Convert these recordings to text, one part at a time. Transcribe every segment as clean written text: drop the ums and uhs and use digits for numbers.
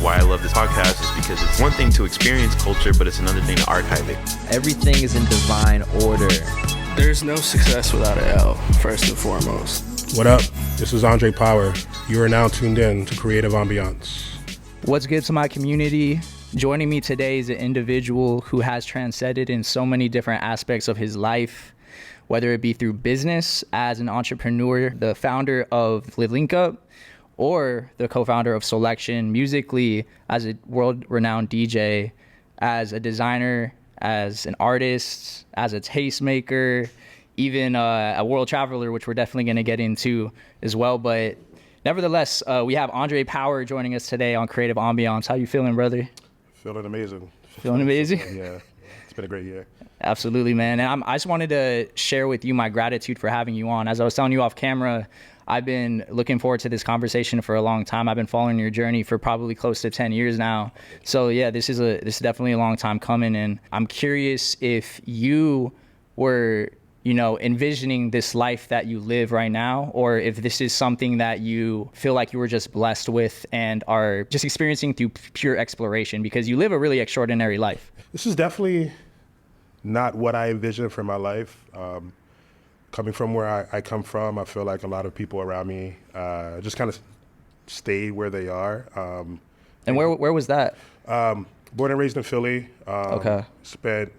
why I love this podcast is because it's one thing to experience culture, but it's another thing to archive it. Everything is in divine order. There's no success without an L, first and foremost. What up? This is Andre Power. You are now tuned in to Creative Ambiance. What's good to my community? Joining me today is an individual who has transcended in so many different aspects of his life, whether it be through business as an entrepreneur, the founder of Live Link Up, or the co-founder of Selection, musically as a world-renowned DJ, as a designer, as an artist, as a tastemaker, even a world traveler, which we're definitely going to get into as well. But nevertheless, we have Andre Power joining us today on Creative Ambiance. How you feeling, brother? Feeling amazing. Feeling amazing? Yeah, it's been a great year. Absolutely, man. And I just wanted to share with you my gratitude for having you on. As I was telling you off camera, I've been looking forward to this conversation for a long time. I've been following your journey for probably close to 10 years now. So yeah, this is definitely a long time coming. And I'm curious if you were, envisioning this life that you live right now, or if this is something that you feel like you were just blessed with and are just experiencing through pure exploration, because you live a really extraordinary life. This is definitely not what I envisioned for my life. Coming from where I come from, I feel like a lot of people around me just kind of stayed where they are. And where was that? Born and raised in Philly. Okay. Spent,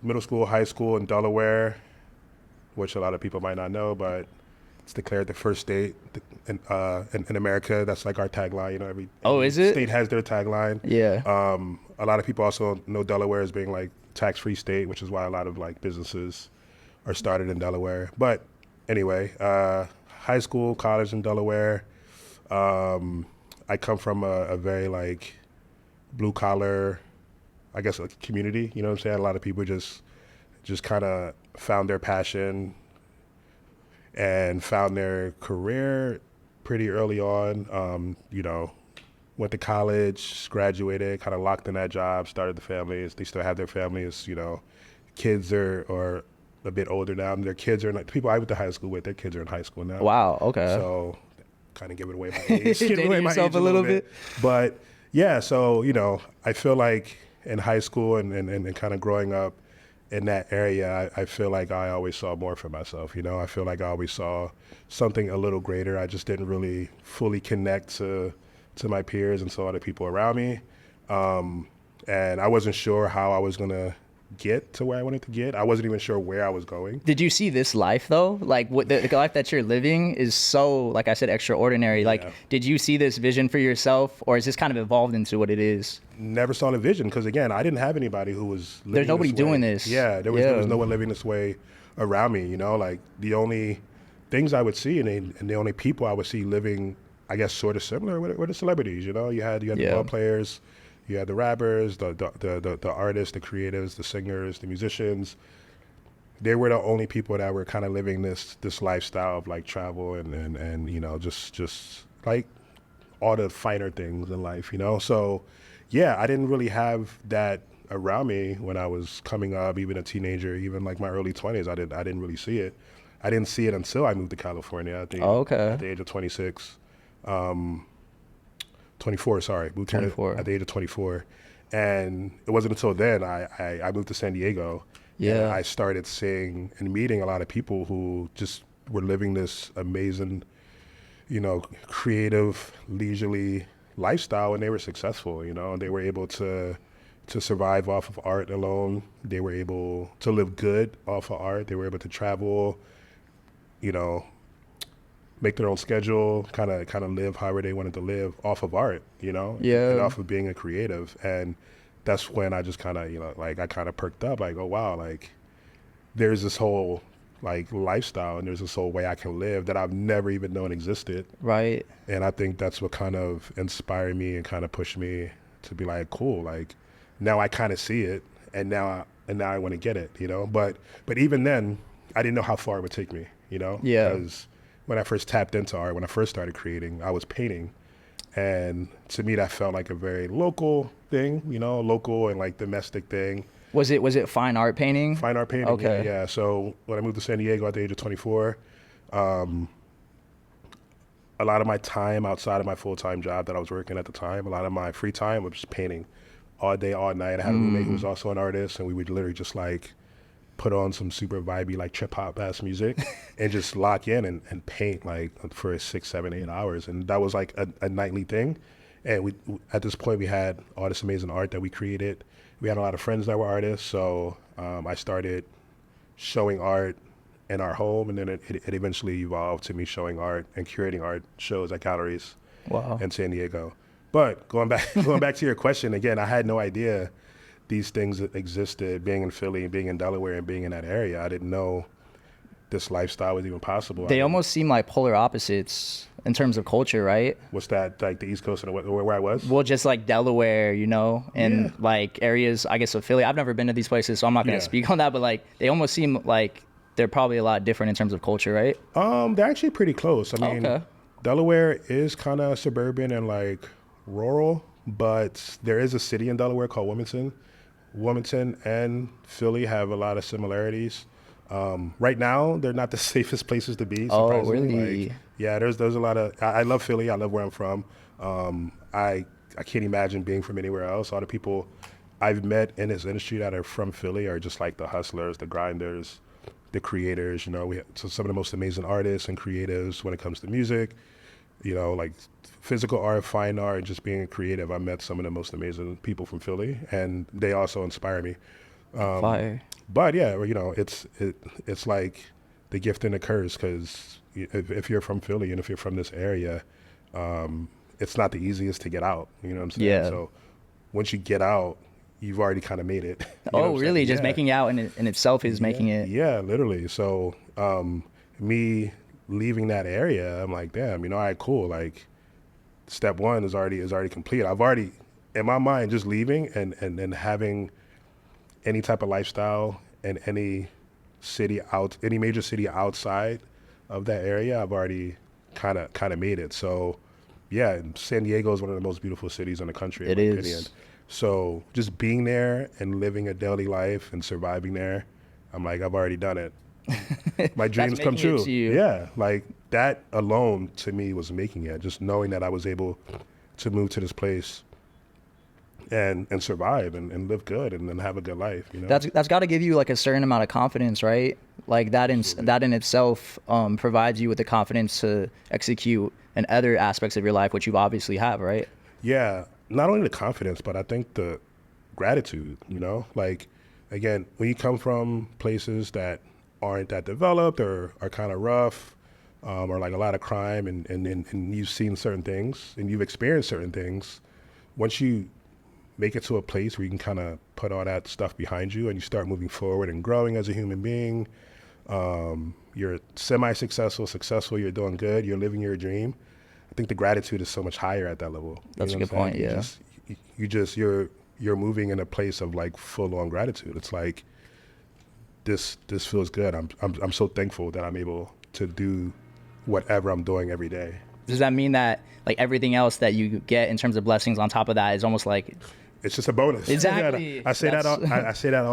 middle school, high school in Delaware, which a lot of people might not know, but it's declared the first state in America. That's like our tagline. Every is it? State has their tagline. Yeah. A lot of people also know Delaware as being like tax-free state, which is why a lot of like businesses are started in Delaware. But anyway, high school, college in Delaware. I come from a very like blue collar, I guess, like community. You know what I'm saying? A lot of people just kind of found their passion and found their career pretty early on. Went to college, graduated, kind of locked in that job, started the families. They still have their families. Kids are a bit older now. Their kids are like people I went to high school with. Their kids are in high school now. Wow. Okay. So, kind of giving away my age. Dating yourself a little bit. But yeah, so I feel like in high school and kind of growing up in that area, I feel like I always saw more for myself. I feel like I always saw something a little greater. I just didn't really fully connect to my peers and so other people around me. And I wasn't sure how I was going to get to where I wanted to get. I wasn't even sure where I was going. Did you see this life though? Like what the life that you're living is so, like I said, extraordinary. Like, yeah. Did you see this vision for yourself, or is this kind of evolved into what it is? Never saw the vision because, again, I didn't have anybody who was living There's nobody this way. doing this. Yeah, there was no one living this way around me. Like the only things I would see and the only people I would see living, I guess, sort of similar were the celebrities. You had the ball players. You had the rappers, the artists, the creatives, the singers, the musicians. They were the only people that were kind of living this lifestyle of like travel and just like all the finer things in life, So yeah, I didn't really have that around me when I was coming up, even a teenager, even like my early 20s. I didn't really see it. I didn't see it until I moved to California at the age of 26. 24, sorry. Moved 24. Here at the age of 24. And it wasn't until then I moved to San Diego. Yeah. And I started seeing and meeting a lot of people who just were living this amazing, creative, leisurely lifestyle, and they were successful, and they were able to survive off of art alone. They were able to live good off of art. They were able to travel, make their own schedule, kind of live however they wanted to live off of art, and off of being a creative. And that's when I just kind of, I kind of perked up, like, oh, wow, like there's this whole like lifestyle and there's this whole way I can live that I've never even known existed. Right. And I think that's what kind of inspired me and kind of pushed me to be like, cool, like now I kind of see it and now I want to get it, But even then, I didn't know how far it would take me, Yeah. Because when I first tapped into art, when I first started creating, I was painting. And to me, that felt like a very local thing, local and like domestic thing. Was it fine art painting? Fine art painting, okay. Yeah. So when I moved to San Diego at the age of 24, a lot of my time outside of my full-time job that I was working at the time, a lot of my free time was just painting all day, all night. I had a roommate who was also an artist, and we would literally just like put on some super vibey, like trip hop ass music and just lock in and paint like for 6, 7, 8 hours. And that was like a nightly thing. And we at this point, we had all this amazing art that we created. We had a lot of friends that were artists. So I started showing art in our home, and then it eventually evolved to me showing art and curating art shows at galleries in San Diego. But going back to your question, again, I had no idea these things existed, being in Philly, being in Delaware, and being in that area. I didn't know this lifestyle was even possible. They almost seem like polar opposites in terms of culture, right? What's that, like the East Coast and where I was? Well, just like Delaware, you know, and like areas, I guess, of Philly. I've never been to these places, so I'm not going to speak on that, but like they almost seem like they're probably a lot different in terms of culture, right? They're actually pretty close. I mean, Delaware is kind of suburban and like rural, but there is a city in Delaware called Wilmington. Wilmington and Philly have a lot of similarities. Right now, they're not the safest places to be. Oh, really? Like, yeah, there's a lot of. I love Philly. I love where I'm from. I can't imagine being from anywhere else. All the people I've met in this industry that are from Philly are just like the hustlers, the grinders, the creators. You know, we have some of the most amazing artists and creatives when it comes to music. You know, like physical art, fine art, just being creative. I met some of the most amazing people from Philly, and they also inspire me. Fire. But yeah, you know, it's like the gift and the curse, because if you're from Philly and if you're from this area, it's not the easiest to get out. You know what I'm saying? Yeah. So once you get out, you've already kind of made it. You know Oh, really? Just making it out in itself is making it. Yeah, literally. So me leaving that area, I'm like, damn, you know, all right, cool. Like, step one is already complete. I've already, in my mind, just leaving and having any type of lifestyle in any major city outside of that area, I've already kind of made it. So yeah, San Diego is one of the most beautiful cities in the country, in my opinion. So just being there and living a daily life and surviving there, I'm like, I've already done it. My dreams come true. Yeah, like that alone to me was making it. Just knowing that I was able to move to this place and survive and live good and then have a good life. You know, that's got to give you like a certain amount of confidence, right? Like that in itself provides you with the confidence to execute in other aspects of your life, which you obviously have, right? Yeah, not only the confidence, but I think the gratitude. You know, like again, when you come from places that aren't that developed or are kind of rough, or like a lot of crime, and you've seen certain things and you've experienced certain things, once you make it to a place where you can kind of put all that stuff behind you and you start moving forward and growing as a human being, you're successful, you're doing good, you're living your dream. I think the gratitude is so much higher at that level. That's a good point. Yeah. You're moving in a place of like full on gratitude. It's like, this feels good. I'm so thankful that I'm able to do whatever I'm doing every day. Does that mean that like everything else that you get in terms of blessings on top of that is almost like it's just a bonus? Exactly. I say that all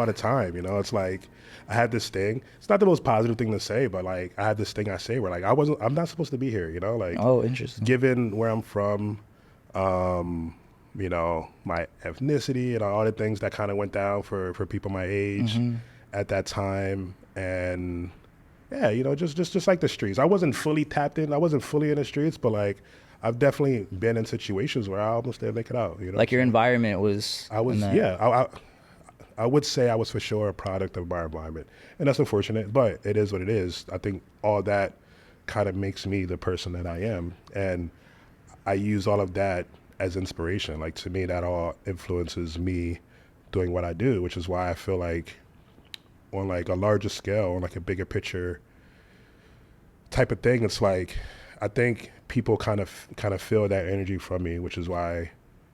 the time. You know, it's like I had this thing. It's not the most positive thing to say, but like I had this thing I say where like I'm not supposed to be here. You know, like interesting. Given where I'm from, you know, my ethnicity and all the things that kind of went down for people my age. At that time, and yeah, you know, just like the streets. I wasn't fully tapped in. I wasn't fully in the streets, but like I've definitely been in situations where I almost didn't make it out. You know, like your environment was. I was, yeah. I would say I was for sure a product of my environment, and that's unfortunate, but it is what it is. I think all that kind of makes me the person that I am, and I use all of that as inspiration. Like to me, that all influences me doing what I do, which is why I feel like, on like a larger scale, on like a bigger picture type of thing, it's like I think people kind of feel that energy from me, which is why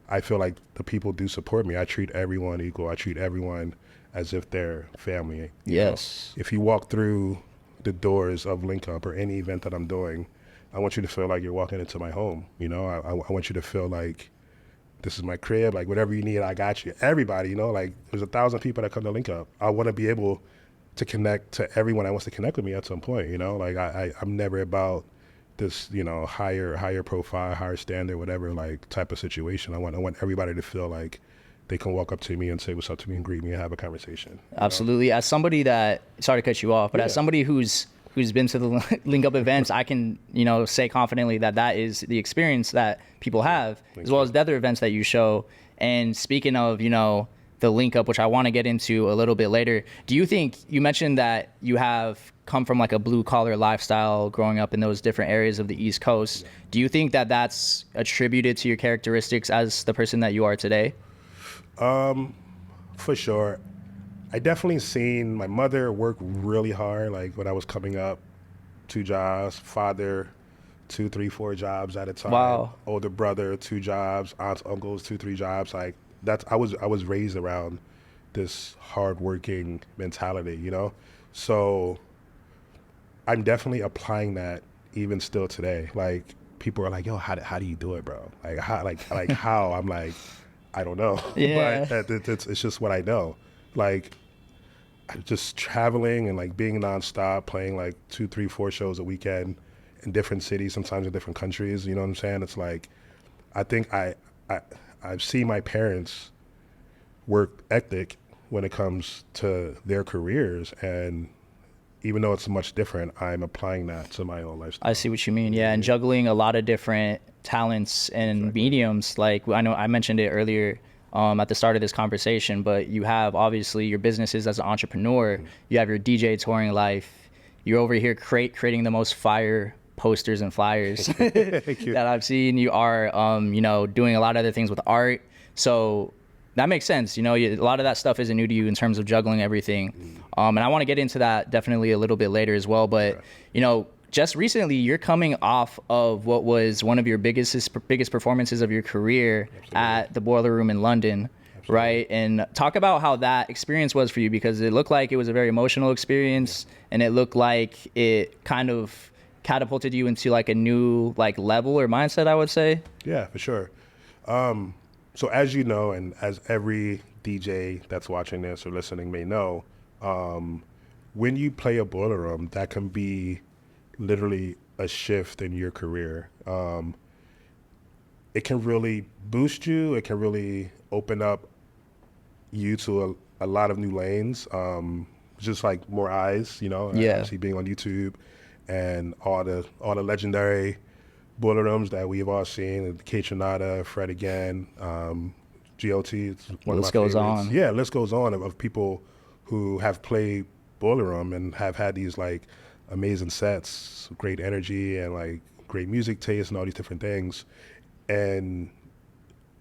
I feel like the people do support me. I treat everyone equal. I treat everyone as if they're family. Yes. Know? If you walk through the doors of Link Up or any event that I'm doing, I want you to feel like you're walking into my home. You know, I want you to feel like this is my crib, like whatever you need, I got you. Everybody, you know, like there's 1,000 people that come to Link Up. I want to be able to connect to everyone that wants to connect with me at some point, you know? Like I'm never about this, you know, higher profile, higher standard, whatever, like type of situation. I want everybody to feel like they can walk up to me and say what's up to me and greet me and have a conversation. Absolutely. Know? As somebody that, sorry to cut you off, but as somebody who's been to the Link Up events, I can, you know, say confidently that is the experience that people have, as well as the other events that you show. And speaking of, you know, the Link Up, which I want to get into a little bit later, do you think, you mentioned that you have come from like a blue collar lifestyle growing up in those different areas of the East Coast. Do you think that that's attributed to your characteristics as the person that you are today? For sure. I definitely seen my mother work really hard, like when I was coming up, 2 jobs, father, 2, 3, 4 jobs at a time. Wow. Older brother, 2 jobs, aunts, uncles, 2, 3 jobs. Like I was raised around this hardworking mentality, you know? So I'm definitely applying that even still today. Like people are like, yo, how do you do it, bro? Like how? I'm like, I don't know. Yeah. But it's just what I know. Like just traveling and like being nonstop, playing like 2, 3, 4 shows a weekend in different cities, sometimes in different countries. You know what I'm saying? It's like, I think I've seen my parents' work ethic when it comes to their careers, and even though it's much different, I'm applying that to my own lifestyle. I see what you mean. Yeah, and juggling a lot of different talents and mediums. Like I know I mentioned it earlier at the start of this conversation, but you have obviously your businesses as an entrepreneur. You have your DJ touring life. You're over here creating the most fire posters and flyers that I've seen. You are, you know, doing a lot of other things with art. So that makes sense. You know, a lot of that stuff isn't new to you in terms of juggling everything. And I want to get into that definitely a little bit later as well. But, you know, just recently you're coming off of what was one of your biggest performances of your career at the Boiler Room in London. Right. And talk about how that experience was for you, because it looked like it was a very emotional experience, and it looked like it kind of catapulted you into like a new like level or mindset, I would say. Yeah, for sure. So as you know, and as every DJ that's watching this or listening may know, when you play a Boiler Room, that can be literally a shift in your career. It can really boost you. It can really open up you to a lot of new lanes, just like more eyes, you know, actually being on YouTube and all the legendary Boiler Rooms that we've all seen, K Tronada, Fred Again, GOT. It's one of my favorites. Goes on. Yeah, list goes on of people who have played Boiler Room and have had these like amazing sets, great energy and like great music taste and all these different things. And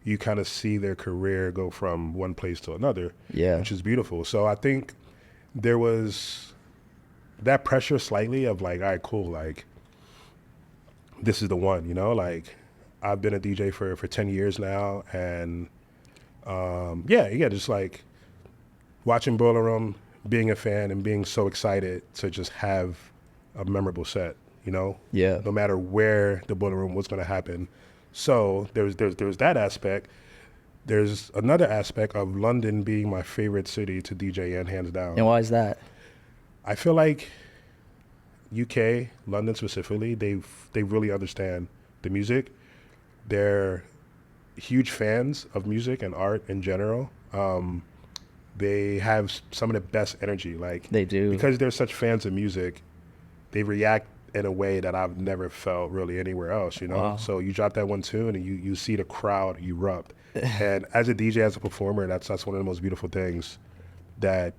you kind of see their career go from one place to another, which is beautiful. So I think there was that pressure slightly of like, all right, cool, like this is the one, you know, like I've been a DJ for 10 years now, and just like watching Boiler Room, being a fan and being so excited to just have a memorable set, you know, no matter where the Boiler Room was going to happen. So there's that aspect. There's another aspect of London being my favorite city to DJ in, hands down. And why is that? I feel like UK, London specifically, they really understand the music. They're huge fans of music and art in general. They have some of the best energy. Like they do. Because they're such fans of music, they react in a way that I've never felt really anywhere else, you know? Wow. So you drop that one tune and you see the crowd erupt. And as a DJ, as a performer, that's one of the most beautiful things that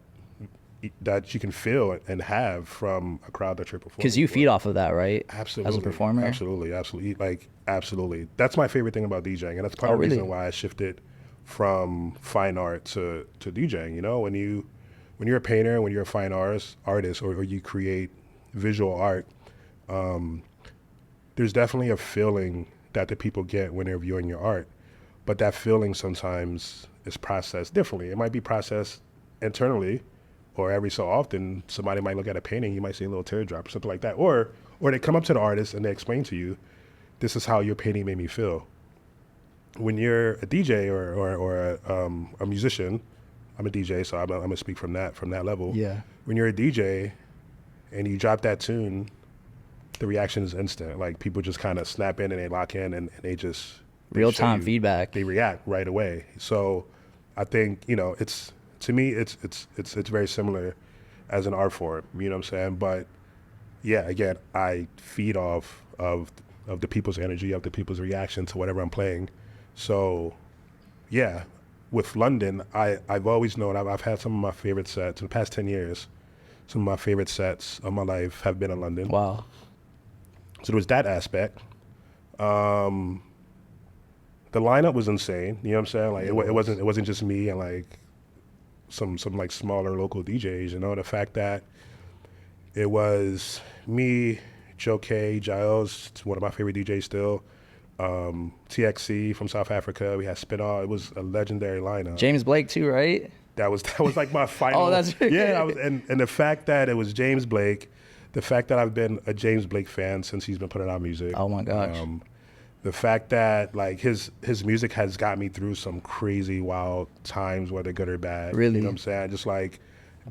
you can feel and have from a crowd that you're performing. Because you feed off of that, right? Absolutely. As a performer? Absolutely. Like, absolutely. That's my favorite thing about DJing. And that's part of the reason why I shifted from fine art to DJing. You know, when you're a painter, when you're a fine artist, or you create visual art, there's definitely a feeling that the people get when they're viewing your art. But that feeling sometimes is processed differently. It might be processed internally, or every so often somebody might look at a painting, you might see a little teardrop or something like that. Or they come up to the artist and they explain to you, this is how your painting made me feel. When you're a DJ or a musician, I'm a DJ, so I'm gonna speak from that level. Yeah. When you're a DJ and you drop that tune the reaction is instant. Like people just kind of snap in and they lock in and they just Real-time show you, feedback. They react right away. So I think, you know, it's to me it's very similar as an art form, you know what I'm saying? But yeah, again, I feed off of the people's energy, of the people's reaction to whatever I'm playing. So yeah, with London, I've always known I've had some of my favorite sets in the past 10 years. Some of my favorite sets of my life have been in London. Wow. So there was that aspect. The lineup was insane. You know what I'm saying? Like it wasn't just me and like some like smaller local DJs. You know, the fact that it was me, Joe K, Giles, one of my favorite DJs still, TXC from South Africa. We had Spinall. It was a legendary lineup. James Blake too, right? That was like my final. Oh, that's right. Yeah. And the fact that it was James Blake, the fact that I've been a James Blake fan since he's been putting out music. Oh my gosh. The fact that like his music has got me through some crazy wild times, whether good or bad. Really? You know what I'm saying? Just like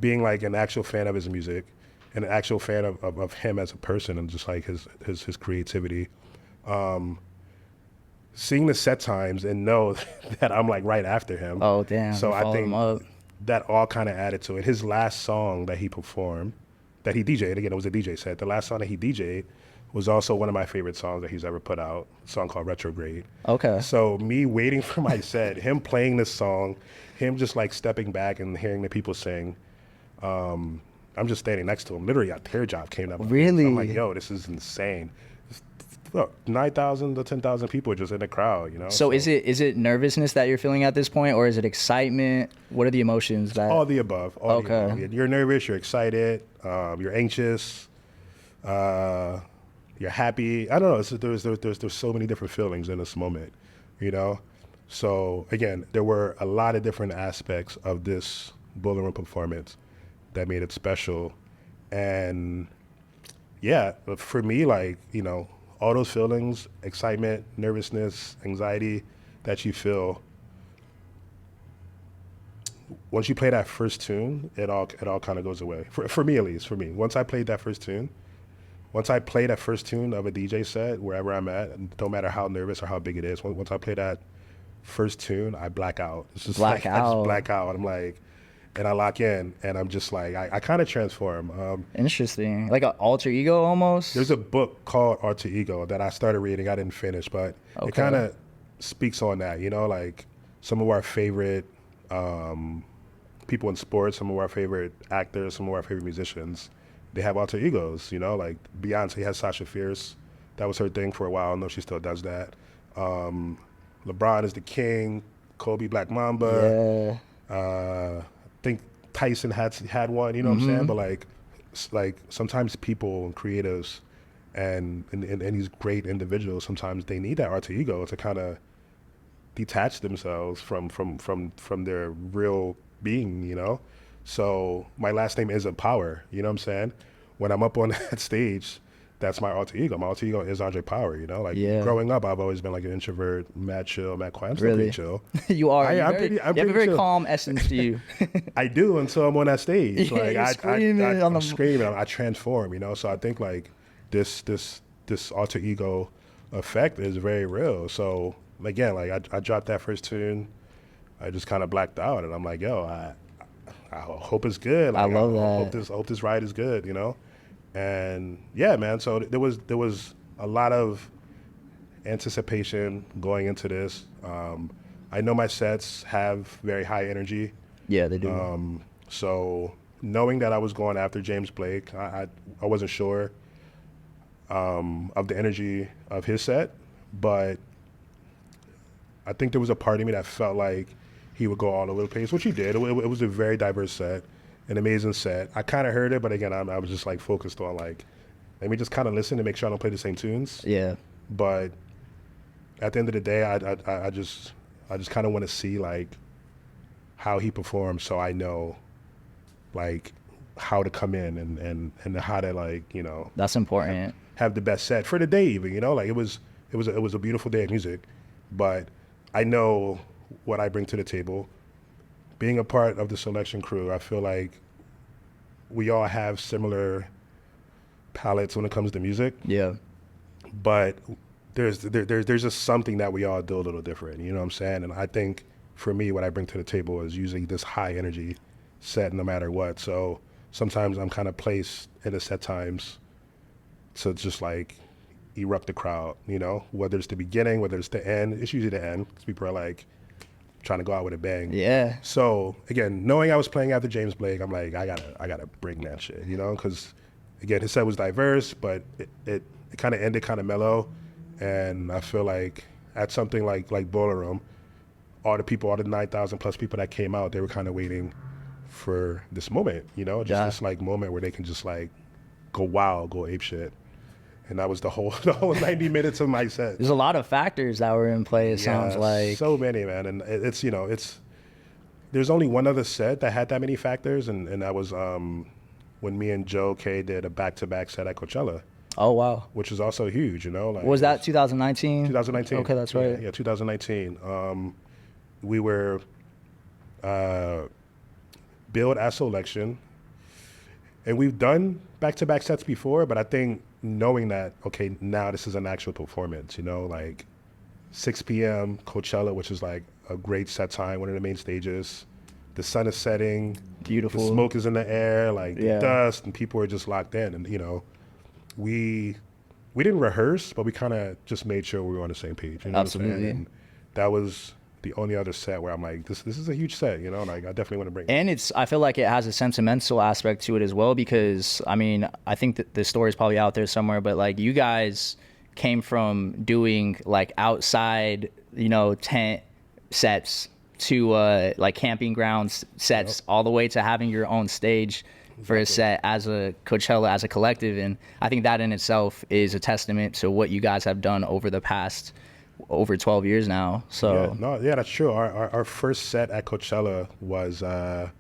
being like an actual fan of his music and an actual fan of him as a person and just like his creativity. Seeing the set times and know that I'm like right after him. Oh damn. So I think him up. that all kind of added to it. His last song that he performed, that he DJ'd, again, it was a DJ set. The last song that he DJ'd was also one of my favorite songs that he's ever put out, a song called Retrograde. Okay. So me waiting for my set, him playing this song, him just like stepping back and hearing the people sing, I'm just standing next to him. Literally, a teardrop came down. Really? I'm like, yo, this is insane. Look, 9,000 to 10,000 people just in the crowd, you know? So is it nervousness that you're feeling at this point, or is it excitement? What are the emotions that? All the above. All Okay. the above. You're nervous, you're excited, you're anxious, you're happy. I don't know. There's so many different feelings in this moment, you know? So again, there were a lot of different aspects of this Bull Room performance that made it special. And yeah, for me, like, you know, all those feelings, excitement, nervousness, anxiety that you feel, once you play that first tune, it all kind of goes away. For me, at least, for me. Once I play that first tune of a DJ set, wherever I'm at, and no matter how nervous or how big it is, once I play that first tune, I black out. It's just Black I just out. black out. I'm like, and I lock in, and I'm just like, I kind of transform. Interesting. Like an alter ego almost? There's a book called Alter Ego that I started reading. I didn't finish, but Okay. it kind of speaks on that, you know, like some of our favorite people in sports, some of our favorite actors, some of our favorite musicians, they have alter egos, you know, like Beyonce has Sasha Fierce. That was her thing for a while. I know she still does that. LeBron is the king, Kobe Black Mamba. Yeah. I think Tyson had one, you know what I'm saying? But like sometimes people and creatives and these great individuals, sometimes they need that alter ego to kind of detach themselves from their real being, you know? So my last name isn't Power, you know what I'm saying? When I'm up on that stage, that's my alter ego. My alter ego is Andre Power, you know? Like growing up, I've always been like an introvert, mad chill, mad quiet. I'm still pretty chill. You are. I'm you have pretty a very chill. calm essence to you. I do until I'm on that stage. Yeah, Like you're screaming I'm screaming. I transform, you know? So I think like this alter ego effect is very real. So again, like I dropped that first tune, I just kind of blacked out, and I'm like, yo, I hope it's good. Like, I love that. Hope this ride is good, you know? And yeah, man. So there was a lot of anticipation going into this. I know my sets have very high energy. Yeah, they do. So knowing that I was going after James Blake, I wasn't sure of the energy of his set, but I think there was a part of me that felt like he would go all over the place, which he did. It was a very diverse set, an amazing set. I kind of heard it, but again, I was just like focused on like, let me just kind of listen to make sure I don't play the same tunes. Yeah. But at the end of the day, I just kind of want to see like how he performs, so I know like how to come in and how to, like, you know, That's important. have the best set for the day, even, you know, like it was a beautiful day of music, but I know what I bring to the table. Being a part of the selection crew, I feel like we all have similar palettes when it comes to music, Yeah. but there's just something that we all do a little different. You know what I'm saying? And I think for me, what I bring to the table is usually this high energy set, no matter what. So sometimes I'm kind of placed in the set times to just like erupt the crowd. You know, whether it's the beginning, whether it's the end. It's usually the end because people are like trying to go out with a bang. Yeah. So again, knowing I was playing after James Blake, I'm like, I gotta bring that shit, you know, because again, his set was diverse, but it kind of ended kind of mellow, and I feel like at something like Boiler Room, all the 9,000 plus people that came out, they were kind of waiting for this moment, you know, just this like moment where they can just like go wild, go ape shit. And that was the whole 90 minutes of my set. There's a lot of factors that were in play, it sounds like. So many, man. And it's, you know, there's only one other set that had that many factors, and that was when me and Joe K did a back-to-back set at Coachella. Oh, wow. Which is also huge, you know. Like, was that 2019? 2019. Okay, that's right. Yeah, 2019. We were billed as Selection, and we've done back-to-back sets before, but I think knowing that, okay, now this is an actual performance, you know, like 6 p.m. Coachella, which is like a great set time, one of the main stages. The sun is setting. Beautiful. The smoke is in the air, like the dust, and people are just locked in. And, you know, we didn't rehearse, but we kind of just made sure we were on the same page. You know Absolutely. what I'm saying? And that was the only other set where I'm like, this is a huge set, you know, like I definitely want to bring it. And I feel like it has a sentimental aspect to it as well, because I mean, I think that the story is probably out there somewhere, but like you guys came from doing like outside, you know, tent sets to like camping grounds sets, all the way to having your own stage for a set as a Coachella, as a collective. And I think that in itself is a testament to what you guys have done over the past over 12 years now. So that's true. Our first set at Coachella was I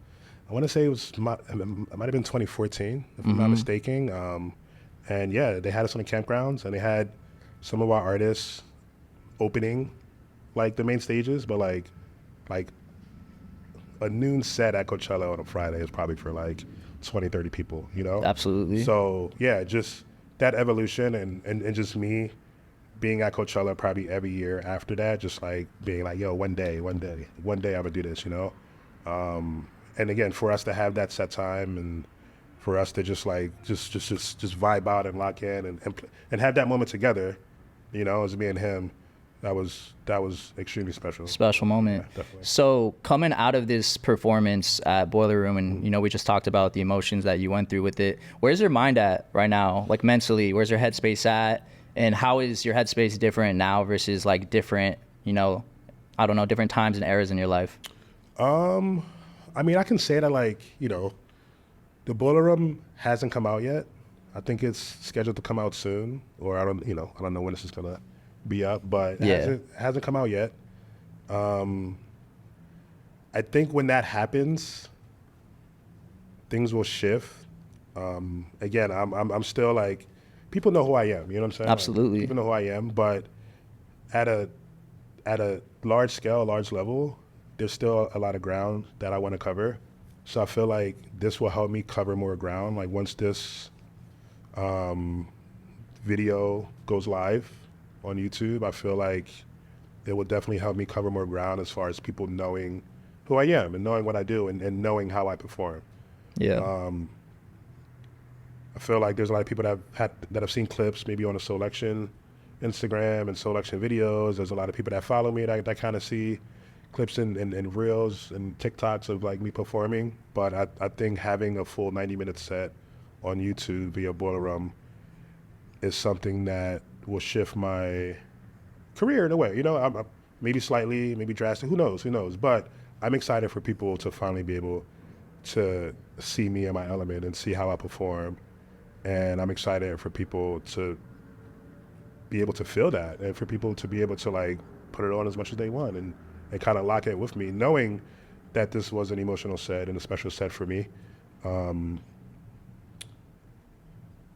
want to say it might have been 2014 if I'm not mistaken. And yeah, they had us on the campgrounds, and they had some of our artists opening like the main stages, but like a noon set at Coachella on a Friday is probably for like 20-30 people, you know. Absolutely. So yeah, just that evolution and just me being at Coachella probably every year after that, just like being like, yo, one day I'm gonna do this, you know? And again, for us to have that set time and for us to just like, just vibe out and lock in and have that moment together, you know, as me and him, that was extremely special. Special moment. Yeah, definitely. So coming out of this performance at Boiler Room, and you know, we just talked about the emotions that you went through with it. Where's your mind at right now? Like mentally, where's your headspace at? And how is your headspace different now versus like different, you know, I don't know, different times and eras in your life? I mean, I can say that like, you know, the Boiler Room hasn't come out yet. I think it's scheduled to come out soon, or I don't know when this is gonna be up, but it hasn't come out yet. I think when that happens, things will shift. Again, I'm still like, people know who I am, you know what I'm saying? Absolutely. Like, people know who I am, but at a large scale, large level, there's still a lot of ground that I want to cover. So I feel like this will help me cover more ground. Like once this video goes live on YouTube, I feel like it will definitely help me cover more ground as far as people knowing who I am and knowing what I do and knowing how I perform. Yeah. I feel like there's a lot of people that have seen clips maybe on the Selection Instagram and Selection videos. There's a lot of people that follow me that kind of see clips and reels and TikToks of like me performing. But I think having a full 90-minute set on YouTube via Boiler Room is something that will shift my career in a way. You know, I'm maybe slightly, maybe drastic. Who knows? But I'm excited for people to finally be able to see me in my element and see how I perform. And I'm excited for people to be able to feel that and for people to be able to like put it on as much as they want and kind of lock it with me, knowing that this was an emotional set and a special set for me. I'm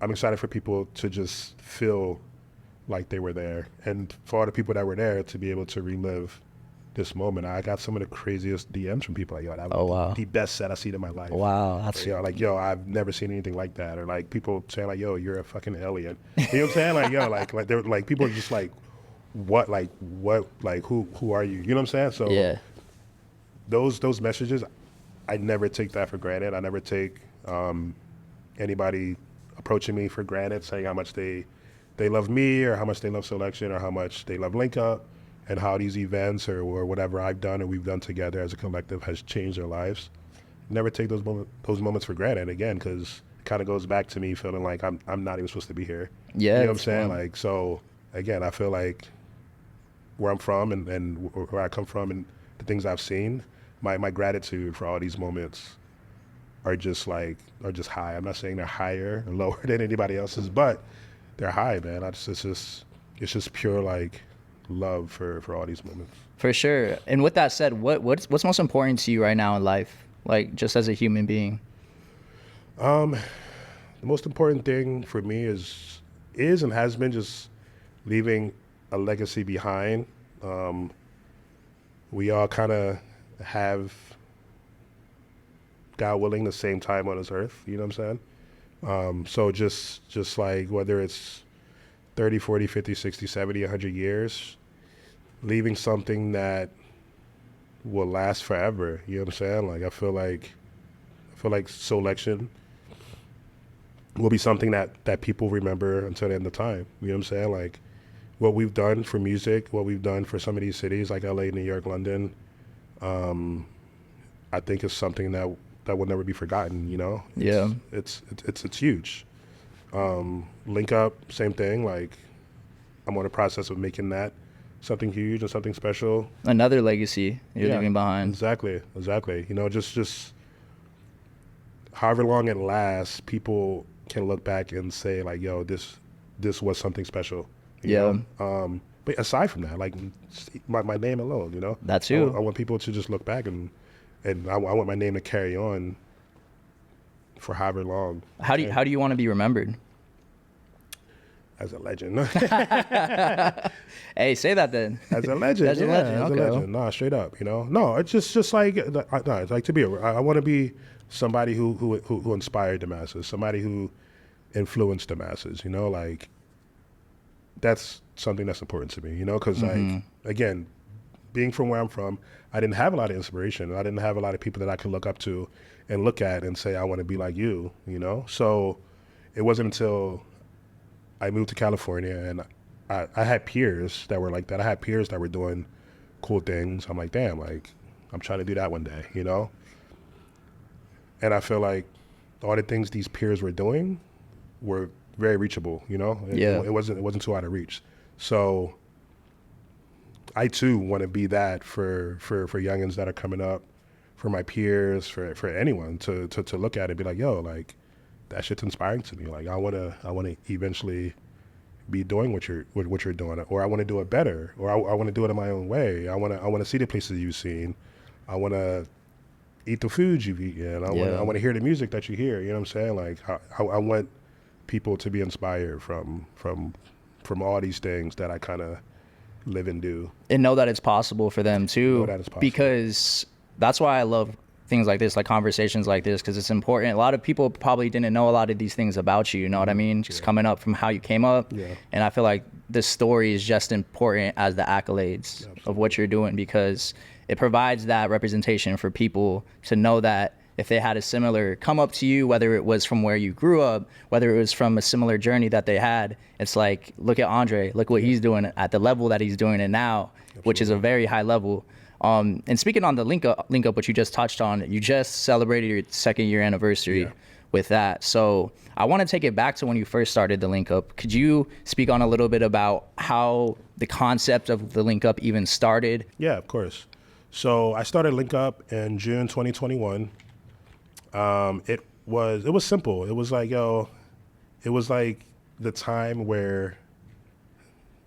excited for people to just feel like they were there, and for all the people that were there to be able to relive this moment. I got some of the craziest DMs from people like, yo, that was Oh, wow. the best set I've seen in my life. Wow, that's Or, yo, like, yo, I've never seen anything like that. Or like people saying like, yo, you're a fucking alien. You know what I'm saying? Like, yo, like they're like people are just like, what, who are you? You know what I'm saying? So yeah, those messages, I never take that for granted. I never take anybody approaching me for granted, saying how much they love me or how much they love Selection or how much they love Link Up and how these events or whatever I've done or we've done together as a collective has changed their lives. Never take those moments for granted again, because it kind of goes back to me feeling like I'm not even supposed to be here. yeah. You know what I'm it's saying? fun. Like, so again, I feel like where I'm from and where I come from and the things I've seen, my gratitude for all these moments are just high. I'm not saying they're higher or lower than anybody else's, but they're high, man. It's just pure like love for all these moments. For sure. And with that said, what's most important to you right now in life, like just as a human being? The most important thing for me is and has been just leaving a legacy behind. We all kind of have, God willing, the same time on this earth. You know what I'm saying? So just like whether it's 30, 40, 50, 60, 70, 100 years, leaving something that will last forever. You know what I'm saying? Like I feel like Selection will be something that people remember until the end of time. You know what I'm saying? Like what we've done for music, what we've done for some of these cities like LA, New York, London, I think is something that will never be forgotten, you know? It's huge. Link Up, same thing. Like I'm on the process of making that something huge and something special. Another legacy you're leaving behind. Exactly. You know, just however long it lasts, people can look back and say like, yo, this was something special. You know? But aside from that, like my name alone, you know? That too. I want people to just look back and I want my name to carry on for however long. How do you want to be remembered? As a legend. Hey, say that then. As a legend. As a legend. As Okay. a legend. No, straight up, you know? No, it's just like, no, it's like to be, I want to be somebody who inspired the masses, somebody who influenced the masses, you know? Like, that's something that's important to me, you know? Because, like, again, being from where I'm from, I didn't have a lot of inspiration. I didn't have a lot of people that I could look up to and look at and say, I want to be like you, you know? So it wasn't until I moved to California and I had peers that were like that. I had peers that were doing cool things. I'm like, damn, like, I'm trying to do that one day, you know? And I feel like all the things these peers were doing were very reachable, you know? It wasn't too out of reach. So I too want to be that for youngins that are coming up, for my peers, for anyone to look at it and be like, yo, like, that shit's inspiring to me. Like I wanna eventually be doing what you're doing, or I want to do it better, or I want to do it in my own way. I want to see the places you've seen. I want to eat the foods you've eaten. I want to hear the music that you hear. You know what I'm saying? Like I want people to be inspired from all these things that I kind of live and do, and know that it's possible for them too. Know that it's possible. Because that's why I love things like this, like conversations like this, because it's important. A lot of people probably didn't know a lot of these things about you, you know what I mean? Just coming up from how you came up. And I feel like this story is just important as the accolades of what you're doing, because it provides that representation for people to know that if they had a similar come up to you, whether it was from where you grew up, whether it was from a similar journey that they had, it's like, look at Andre, look what he's doing at the level that he's doing it now, which is a very high level. And speaking on the link up, which you just touched on, you just celebrated your 2nd year anniversary with that. So I want to take it back to when you first started the link up. Could you speak on a little bit about how the concept of the link up even started? Yeah, of course. So I started Link Up in June 2021. It was simple. It was like, it was like the time where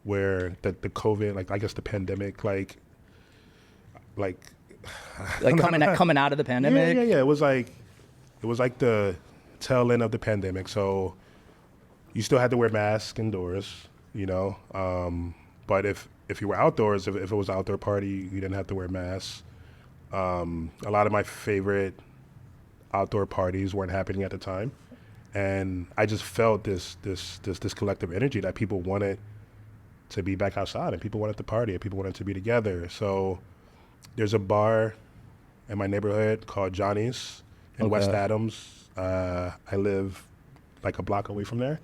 the COVID, like I guess the pandemic, like coming out of the pandemic. Yeah. It was like the tail end of the pandemic. So you still had to wear masks indoors, you know. But if if you were outdoors, if it was an outdoor party, you didn't have to wear masks. A lot of my favorite outdoor parties weren't happening at the time, and I just felt this collective energy that people wanted to be back outside, and people wanted to party, and people wanted to be together. So there's a bar in my neighborhood called Johnny's in West Adams. I live like a block away from there,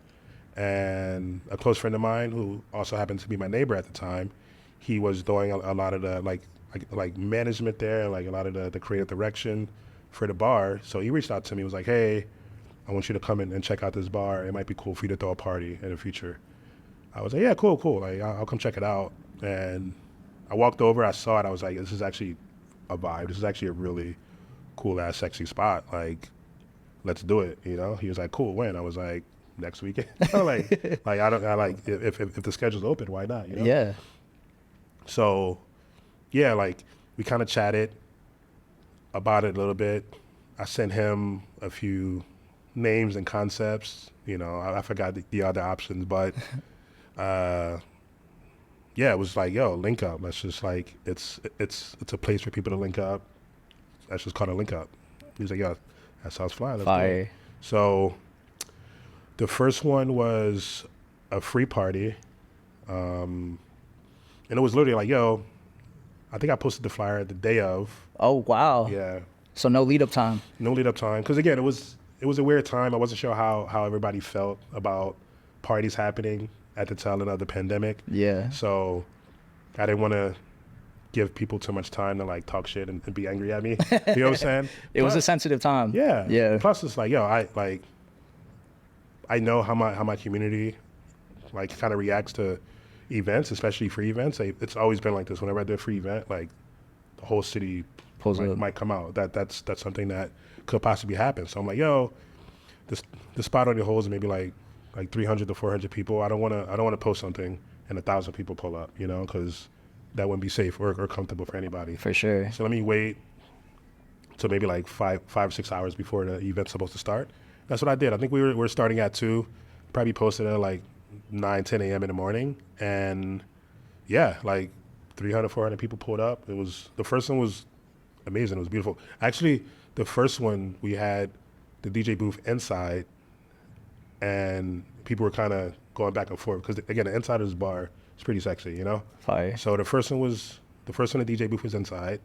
and a close friend of mine who also happened to be my neighbor at the time, he was doing a lot of the like management there, like a lot of the creative direction for the bar. So he reached out to me, was like, hey, I want you to come in and check out this bar. It might be cool for you to throw a party in the future. I was like, yeah, cool. Like, I'll come check it out. And I walked over, I saw it, I was like, this is actually a vibe. This is actually a really cool ass sexy spot. Like, let's do it, you know? He was like, cool, when? I was like, next weekend. If the schedule's open, why not, you know? Yeah. So, yeah, like, we kind of chatted about it a little bit. I sent him a few names and concepts. You know, I forgot the other options, but yeah, it was like, yo, link up. Let's just like, it's a place for people to link up. Let's just call it link up. He was like, yo, that sounds fly. Let's do it. So the first one was a free party. And it was literally like, yo, I think I posted the flyer the day of. Oh, wow. Yeah. So no lead up time. No lead up time. Because again, it was a weird time. I wasn't sure how everybody felt about parties happening at the tail end of the pandemic. Yeah. So I didn't want to give people too much time to like talk shit and be angry at me. You know what I'm saying? It was a sensitive time. Yeah. Yeah. Plus it's like, yo, I know how my community like kind of reacts to events, especially free events. It's always been like this. Whenever I do a free event, like the whole city might come out. That's something that could possibly happen. So I'm like, yo, the spot on your holds maybe like 300 to 400 people. I don't want to post something and 1,000 people pull up, you know, because that wouldn't be safe or comfortable for anybody. For sure. So let me wait till maybe like 5 or 6 hours before the event's supposed to start. That's what I did. I think we were starting at 2, probably posted at like 9, 10 a.m. in the morning. And yeah, like 300, 400 people pulled up. The first one was amazing. It was beautiful. Actually, the first one, we had the DJ booth inside, and people were kind of going back and forth because, again, the inside of this bar is pretty sexy, you know? Fire. So the first one, the DJ booth was inside.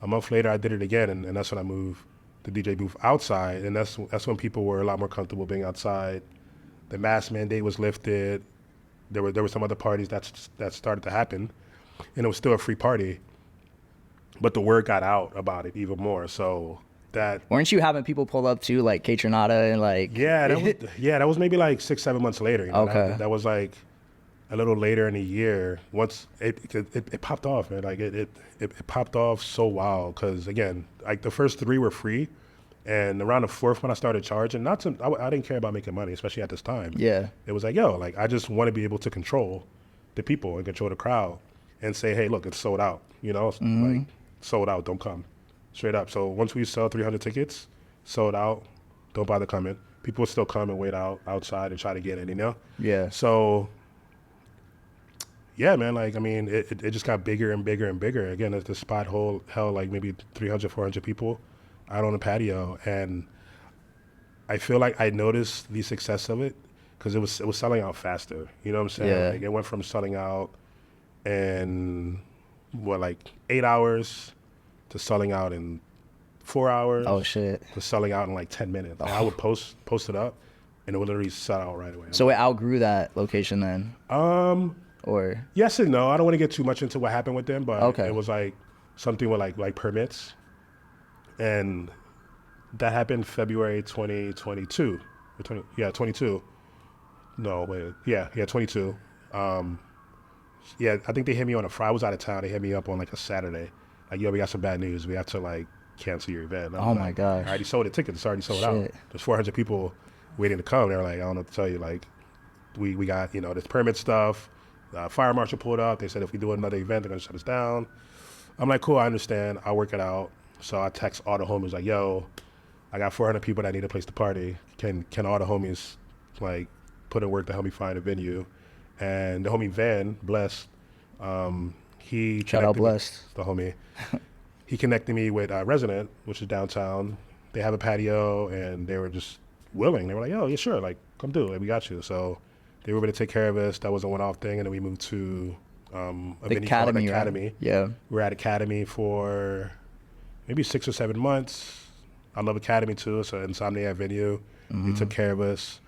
A month later, I did it again, and that's when I moved the DJ booth outside, and that's when people were a lot more comfortable being outside. The mask mandate was lifted. There were some other parties that started to happen, and it was still a free party, but the word got out about it even more. So that weren't you having people pull up too, like Kate Tronada and like that was maybe like 6-7 months later. You know? Okay, that was like a little later in the year. Once it popped off, man. Like it popped off so wild because again, like the first 3 were free. And around the 4th, when I started charging, I didn't care about making money, especially at this time. Yeah. It was like, yo, like I just want to be able to control the people and control the crowd and say, hey, look, it's sold out. You know, like sold out, don't come. Straight up. So once we sell 300 tickets, sold out, don't bother coming. People will still come and wait outside and try to get in, you know? Yeah. So, yeah, man, like, I mean, it just got bigger and bigger and bigger. Again, the spot held like maybe 300, 400 people out on the patio, and I feel like I noticed the success of it because it was selling out faster. You know what I'm saying? Yeah. Like it went from selling out in like 8 hours to selling out in 4 hours. Oh shit! To selling out in like 10 minutes. Like I would post it up, and it would literally sell out right away. So it outgrew that location then? Or yes and no. I don't want to get too much into what happened with them, but okay. It was like something with like permits. And that happened February 2022. 22. No, wait. Yeah, 22. Yeah, I think they hit me on a Friday. I was out of town. They hit me up on like a Saturday. Like, yo, we got some bad news. We have to like cancel your event. Oh my gosh. I already sold the tickets. It's already sold out. There's 400 people waiting to come. They're like, I don't know what to tell you. Like, we got, this permit stuff. Fire marshal pulled up. They said if we do another event, they're going to shut us down. I'm like, cool, I understand. I'll work it out. So I text all the homies like, yo, I got 400 people that need a place to party. Can all the homies like put in work to help me find a venue? And the homie Van, blessed, He Shout out connected me- Blessed. the homie. He connected me with Resident, which is downtown. They have a patio, and they were just willing. They were like, "Oh, yeah, sure, like come do it. We got you." So they were able to take care of us. That was a one-off thing, and then we moved to a The venue called Academy, right? Academy. Yeah. We were at Academy for maybe 6 or 7 months. I love Academy too. It's an Insomniac venue. They took care of us.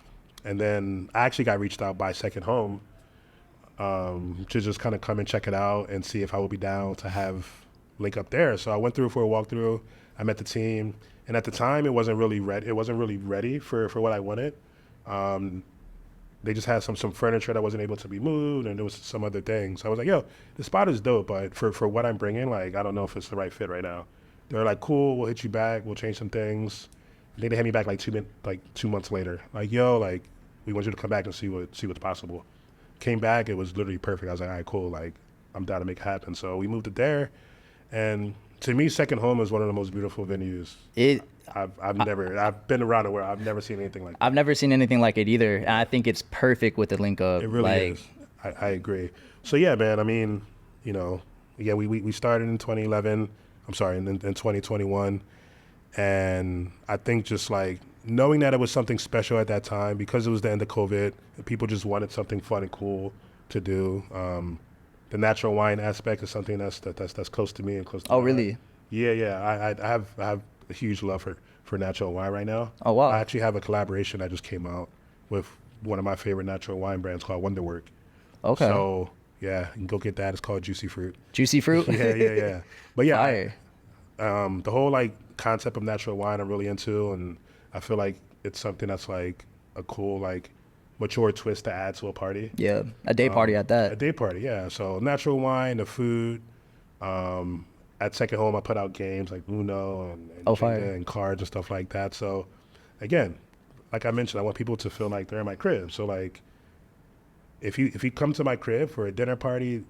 And then I actually got reached out by Second Home to just kind of come and check it out and see if I would be down to have link up there. So I went through for a walkthrough. I met the team. And at the time, it wasn't really ready for what I wanted. They just had some furniture that wasn't able to be moved, and there was some other things. So I was like, yo, the spot is dope, but for what I'm bringing, like, I don't know if it's the right fit right now. They were like, cool, we'll hit you back, we'll change some things. Then they had me back like 2 months later. Like, yo, like, we want you to come back and see what's possible. Came back, it was literally perfect. I was like, all right, cool, like, I'm down to make it happen. So we moved it there, and to me, Second Home is one of the most beautiful venues. I've been around the world. I've never seen anything like that. I've never seen anything like it either. And I think it's perfect with the link up. It really is. I agree. So yeah, man. I mean, we started in 2011. I'm sorry, in 2021, and I think just like knowing that it was something special at that time because it was the end of COVID, and people just wanted something fun and cool to do. The natural wine aspect is something that's close to me and close to my Oh, really? heart. Yeah. I have a huge love for natural wine right now. Oh, wow. I actually have a collaboration that just came out with one of my favorite natural wine brands called Wonderwork. Okay. So yeah, you can go get that. It's called Juicy Fruit. Juicy Fruit? Yeah. But yeah, Fire. the whole like concept of natural wine I'm really into, and I feel like it's something that's like a cool like mature twist to add to a party. Yeah, a day party at that. A day party, yeah. So natural wine, the food. At Second Home, I put out games like Uno and fire. Jenga and cards and stuff like that. So again, like I mentioned, I want people to feel like they're in my crib. So like, if you come to my crib for a dinner party,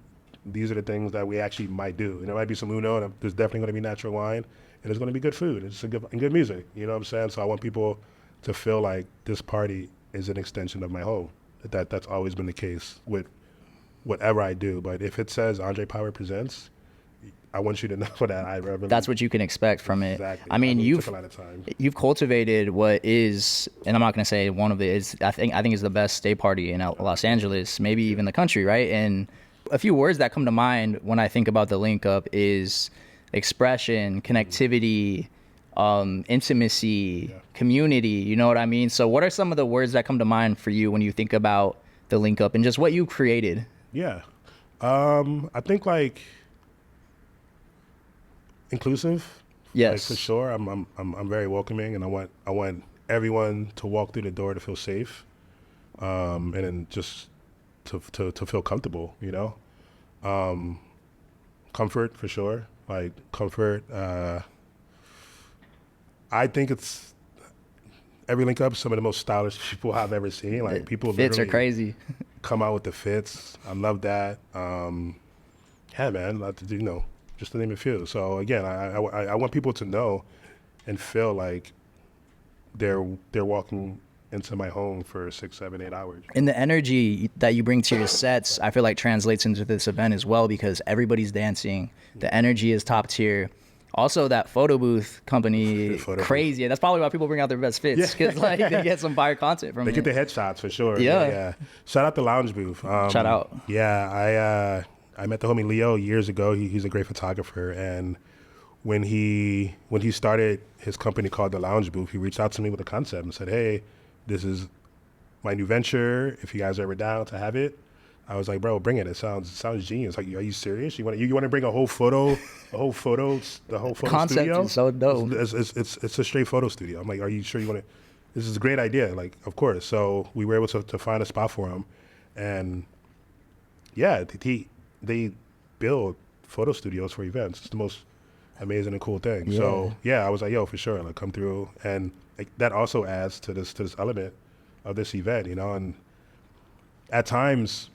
these are the things that we actually might do. And there might be some Uno, and there's definitely going to be natural wine, and there's going to be good food. It's good music. You know what I'm saying? So I want people to feel like this party is an extension of my home. That's always been the case with whatever I do. But if it says Andre Power Presents, I want you to know that I really... That's what you can expect from it. Exactly. I mean, it took a lot of time. you've cultivated what is, and I'm not going to say one of it is, I think is the best day party in Los Angeles, maybe even the country, right? And a few words that come to mind when I think about the link up is expression, connectivity, intimacy, community, you know what I mean? So what are some of the words that come to mind for you when you think about the link up and just what you created? Yeah. I think like inclusive. Yes. Like for sure. I'm very welcoming, and I want everyone to walk through the door to feel safe. And then just to feel comfortable, you know? Comfort for sure. Like comfort. I think it's every link up is some of the most stylish people I've ever seen. Like people Fits are literally crazy. come out with the fits. I love that. Yeah, man, you know, just to name a few. So again, I want people to know and feel like they're walking into my home for 6, 7, 8 hours. And the energy that you bring to your sets, I feel like translates into this event as well because everybody's dancing. The energy is top tier. Also, that photo booth company, crazy. That's probably why people bring out their best fits because like they get some fire content from it. They get the headshots for sure. Yeah. Shout out the Lounge Booth. Shout out. Yeah, I met the homie Leo years ago. He's a great photographer, and when he started his company called the Lounge Booth, he reached out to me with a concept and said, "Hey, this is my new venture. If you guys are ever down to have it." I was like, bro, bring it. It sounds genius. Like, are you serious? You want to bring the whole photo Concept studio? is so dope. It's a straight photo studio. I'm like, are you sure you want to? This is a great idea. Like, of course. So we were able to find a spot for him, and yeah, they build photo studios for events. It's the most amazing and cool thing. Yeah. So yeah, I was like, yo, for sure, like come through, and like, that also adds to this element of this event, you know. And at times,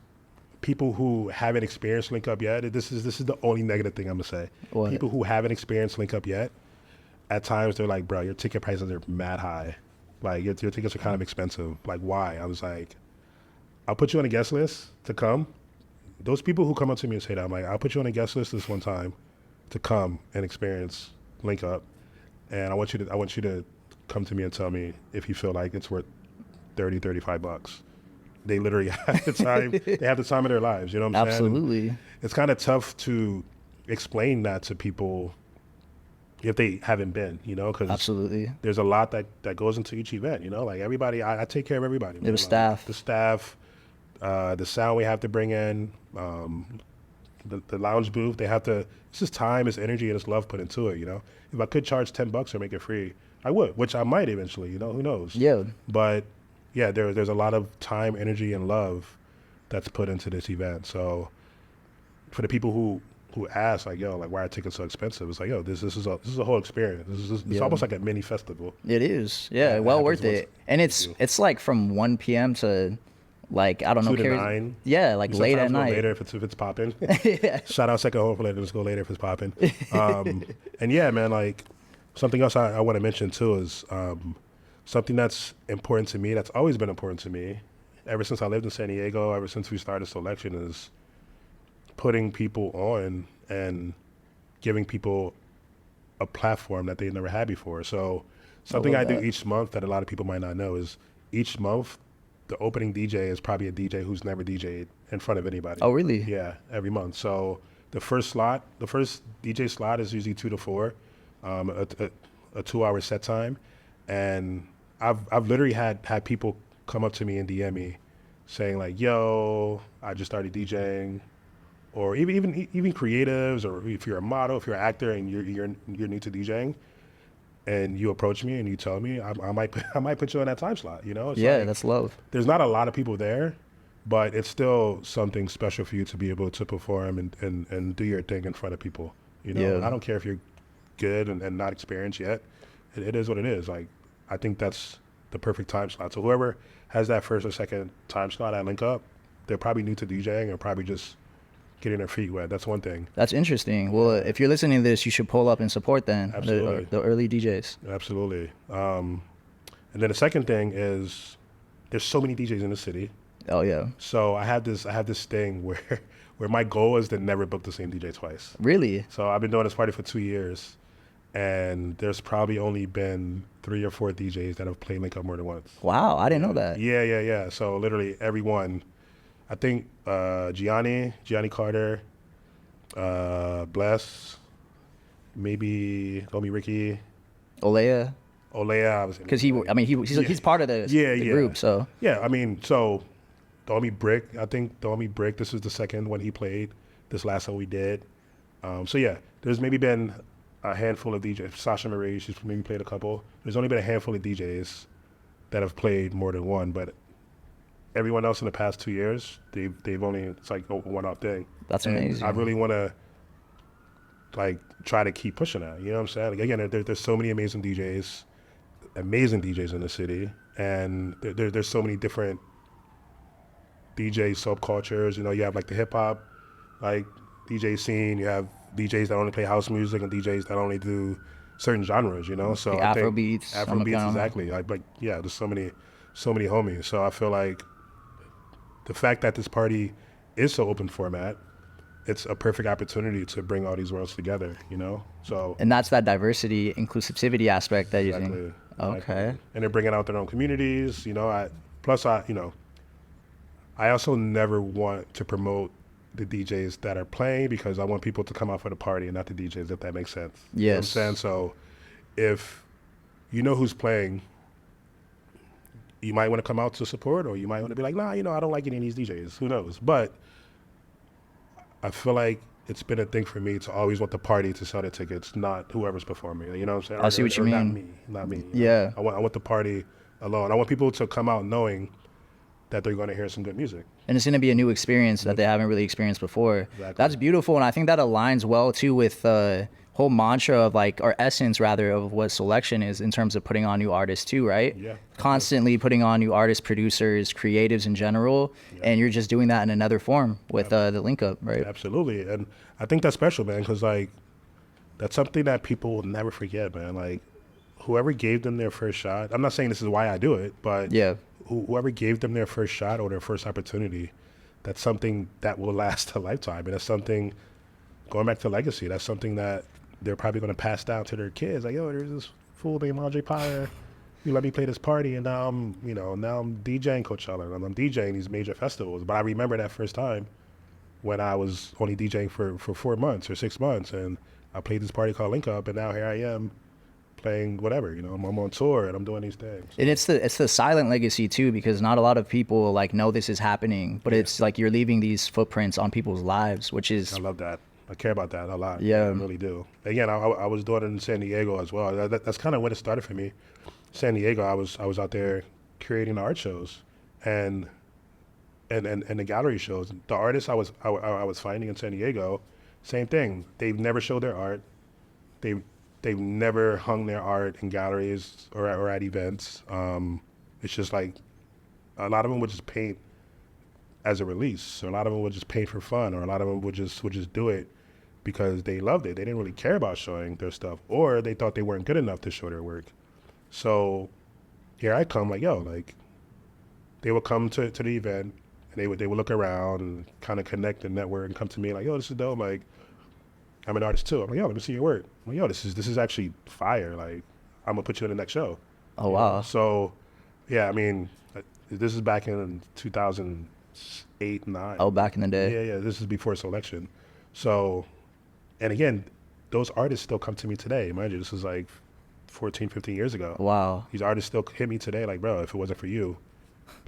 people who haven't experienced Link Up yet, this is the only negative thing I'm gonna say. What? People who haven't experienced Link Up yet, at times they're like, bro, your ticket prices are mad high. Like your tickets are kind of expensive. Like why? I was like, I'll put you on a guest list to come. those people who come up to me and say that, I'm like, I'll put you on a guest list this one time to come and experience Link Up, and I want you to come to me and tell me if you feel like it's worth $30-$35. They literally have the time. They have the time of their lives. You know what I'm saying? Absolutely. It's kind of tough to explain that to people if they haven't been, you know, because Absolutely. there's a lot that goes into each event, you know, like everybody, I take care of everybody. The Like, staff. The staff, the sound we have to bring in, the lounge booth, they have to, it's just time, it's energy, and it's love put into it, you know. If I could charge $10 or make it free, I would, which I might eventually, you know, who knows? Yeah. But yeah, there's a lot of time, energy, and love that's put into this event. So for the people who ask, like, yo, like, why are tickets so expensive? It's like, yo, this is a whole experience. It's almost like a mini festival. It is. Yeah, well worth it. And it's like from 1 p.m. to like, I don't know, 2 to 9. Yeah, like late at Sometimes go night. later if it's popping. Yeah. Shout out Second Home for letting us go later if it's popping. And yeah, man, like something else I want to mention too is something that's important to me, that's always been important to me, ever since I lived in San Diego, ever since we started Selection, is putting people on and giving people a platform that they never had before. So something I do each month that a lot of people might not know is each month the opening DJ is probably a DJ who's never DJ'd in front of anybody. Oh, really? Yeah, every month. So the first DJ slot is usually 2 to 4, a 2-hour set time. And I've literally had people come up to me and DM me saying like, yo, I just started DJing. Or even creatives, or if you're a model, if you're an actor and you're new to DJing, and you approach me and you tell me, I might put you on that time slot. You know? It's Yeah, like, that's love. There's not a lot of people there, but it's still something special for you to be able to perform and do your thing in front of people. You know, Yeah. I don't care if you're good and not experienced yet. It is what it is. Like, I think that's the perfect time slot. So whoever has that first or second time slot at Link Up, they're probably new to DJing or probably just getting their feet wet. That's one thing. That's interesting. Well, if you're listening to this, you should pull up and support then Absolutely. the early DJs. Absolutely. And then the second thing is there's so many DJs in the city. Oh yeah. So I have this thing where my goal is to never book the same DJ twice. Really? So I've been doing this party for 2 years, and there's probably only been 3 or 4 DJs that have played Link Up more than once. Wow, I didn't know that. Yeah. So literally everyone, I think Gianni Carter, Bless, maybe Domi Ricky, Olea, obviously. because he's part of the group. So yeah, I mean, so Domi Brick, I think Domi Brick, this is the second one he played, this last one we did. So yeah, there's maybe been a handful of DJs. Sasha Marie, she's maybe played a couple. There's only been a handful of DJs that have played more than one, but everyone else in the past 2 years, they've only, it's like a one-off thing. That's and amazing. I really want to like try to keep pushing that. You know what I'm saying? Like, again, there's so many amazing DJs in the city, and there's so many different DJ subcultures. You know, you have like the hip hop, like DJ scene. You have DJs that only play house music and DJs that only do certain genres. You know, so the I think Afrobeats, exactly. Like yeah, there's so many homies. So I feel like the fact that this party is so open format, it's a perfect opportunity to bring all these worlds together, you know? So and that's that diversity, inclusivity aspect that you're exactly, saying. exactly. Okay. And they're bringing out their own communities, you know? I also never want to promote the DJs that are playing, because I want people to come out for the party and not the DJs, if that makes sense. Yes. You know what I'm saying? So if you know who's playing, you might want to come out to support, or you might want to be like, nah, I don't like any of these DJs. Who knows? But I feel like it's been a thing for me to always want the party to sell the tickets, not whoever's performing. You know what I'm saying? I see what you mean. Not me. Yeah. I want the party alone. I want people to come out knowing that they're going to hear some good music. And it's going to be a new experience that they haven't really experienced before. Exactly. That's beautiful, and I think that aligns well too with whole mantra of like, or essence rather, of what Selection is in terms of putting on new artists too, right? Yeah. Constantly putting on new artists, producers, creatives in general, and you're just doing that in another form with the Link Up, right? Absolutely. And I think that's special, man, because like that's something that people will never forget, man. Like whoever gave them their first shot, I'm not saying this is why I do it, but Yeah. whoever gave them their first shot or their first opportunity that's something that will last a lifetime. And that's something, going back to legacy, that's something that they're probably going to pass down to their kids. Like, yo, there's this fool named Andre Potter. You let me play this party, and now I'm DJing Coachella, and I'm DJing these major festivals. But I remember that first time when I was only DJing for 4 months or 6 months, and I played this party called Link Up, and now here I am playing whatever, I'm on tour and I'm doing these things. And it's the silent legacy too, because not a lot of people like know this is happening, but it's like you're leaving these footprints on people's lives, which is. I love that. I care about that a lot. Yeah. I really do. Again, I was doing it in San Diego as well. That's kind of when it started for me. San Diego, I was out there creating the art shows and the gallery shows. The artists I was finding in San Diego, same thing. They've never showed their art. They've never hung their art in galleries or at events. It's just like a lot of them would just paint as a release, or a lot of them would just paint for fun, or a lot of them would just do it because they loved it. They didn't really care about showing their stuff, or they thought they weren't good enough to show their work. So here I come, like, yo, like they would come to the event and they would look around and kind of connect and network and come to me like, yo, this is dope. Like, I'm an artist too. I'm like, yo, let me see your work. I'm like, yo, this is actually fire. Like, I'm gonna put you in the next show. Oh, wow. Know? So, yeah, I mean, this is back in 2008, 9. Oh, back in the day. Yeah. This is before selection. So, and again, those artists still come to me today. Mind you, this is like 14, 15 years ago. Wow. These artists still hit me today. Like, bro, if it wasn't for you,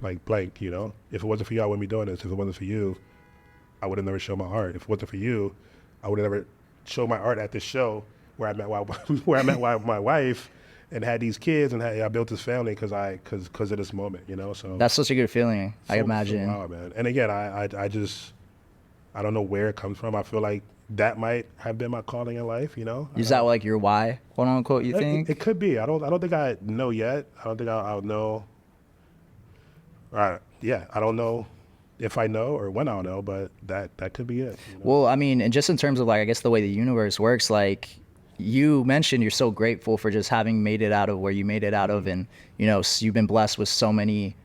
like blank, if it wasn't for you, I wouldn't be doing this. If it wasn't for you, I would have never shown my art. If it wasn't for you, I would have never showed my art at this show where I met my wife and had these kids, and I built this family because of this moment, So That's such a good feeling. I imagine. So wow, man. And again, I don't know where it comes from. I feel like that might have been my calling in life, Is that like your why, quote unquote? You think it could be? I don't think I know yet. I don't think I'll know. Right? Yeah, I don't know if I know or when I'll know, but that could be it. Well, I mean, and just in terms of like, I guess the way the universe works, like you mentioned, you're so grateful for just having made it out of where you made it out of, and you've been blessed with so many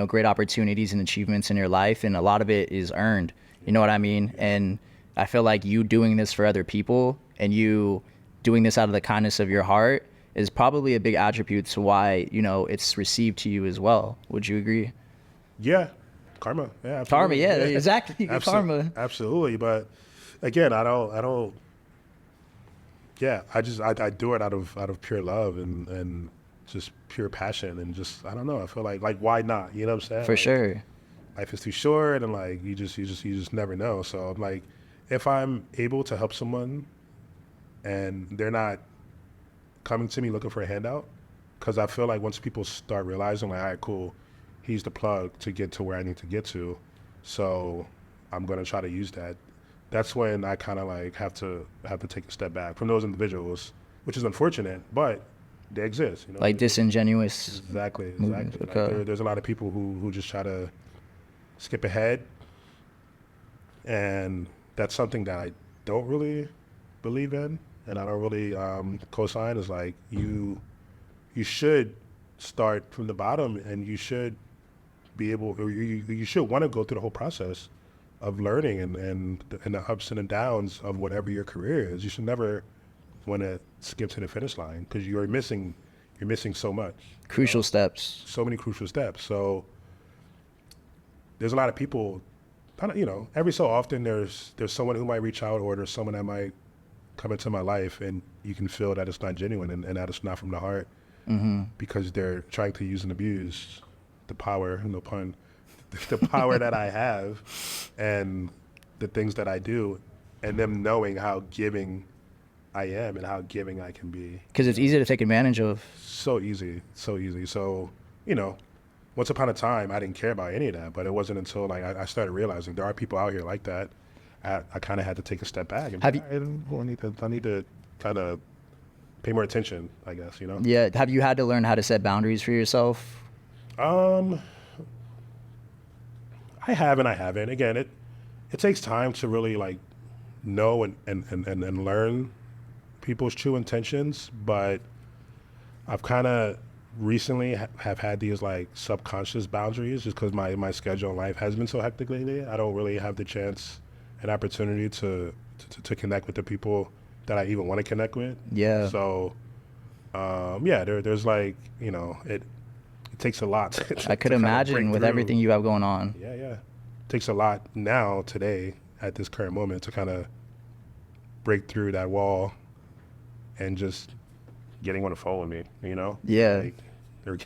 great opportunities and achievements in your life, and a lot of it is earned. You know what I mean? And I feel like you doing this for other people and you doing this out of the kindness of your heart is probably a big attribute to why, it's received to you as well. Would you agree? Yeah. Karma. Yeah. Absolutely. Karma. Yeah, exactly. Karma. Absolutely. But again, I don't, yeah, I do it out of pure love and just pure passion and just, I don't know. I feel like why not? You know what I'm saying? For sure. Life is too short, and like you just never know. So I'm like, if I'm able to help someone and they're not coming to me looking for a handout, because I feel like once people start realizing like, all right, cool, he's the plug to get to where I need to get to, so I'm going to try to use that. That's when I kind of like have to take a step back from those individuals, which is unfortunate, but they exist. Like disingenuous. Exactly. Okay. Like there's a lot of people who just try to skip ahead, and that's something that I don't really believe in, and I don't really co-sign. Is like you should start from the bottom, and you should be able, or you should want to go through the whole process of learning and the ups and the downs of whatever your career is. You should never want to skip to the finish line because you're missing so much. Crucial steps. So many crucial steps. So there's a lot of people, every so often there's someone who might reach out, or there's someone that might come into my life and you can feel that it's not genuine and that it's not from the heart, because they're trying to use and abuse the power, no pun, the power that I have and the things that I do, and them knowing how giving I am and how giving I can be. Because it's easy to take advantage of. So easy. So, once upon a time, I didn't care about any of that, but it wasn't until like I started realizing there are people out here like that. I kind of had to take a step back and I need to kind of pay more attention, I guess, Yeah. Have you had to learn how to set boundaries for yourself? I have and I haven't. Again, it takes time to really like know and learn people's true intentions, but I've kind of recently have had these like subconscious boundaries just because my schedule in life has been so hectic lately. I don't really have the chance and opportunity to connect with the people that I even want to connect with. Yeah. So, yeah, there's like, it takes a lot. I could imagine with everything you have going on. Yeah, yeah. It takes a lot now, today, at this current moment, to kind of break through that wall and just getting on the phone with me, Yeah. Like,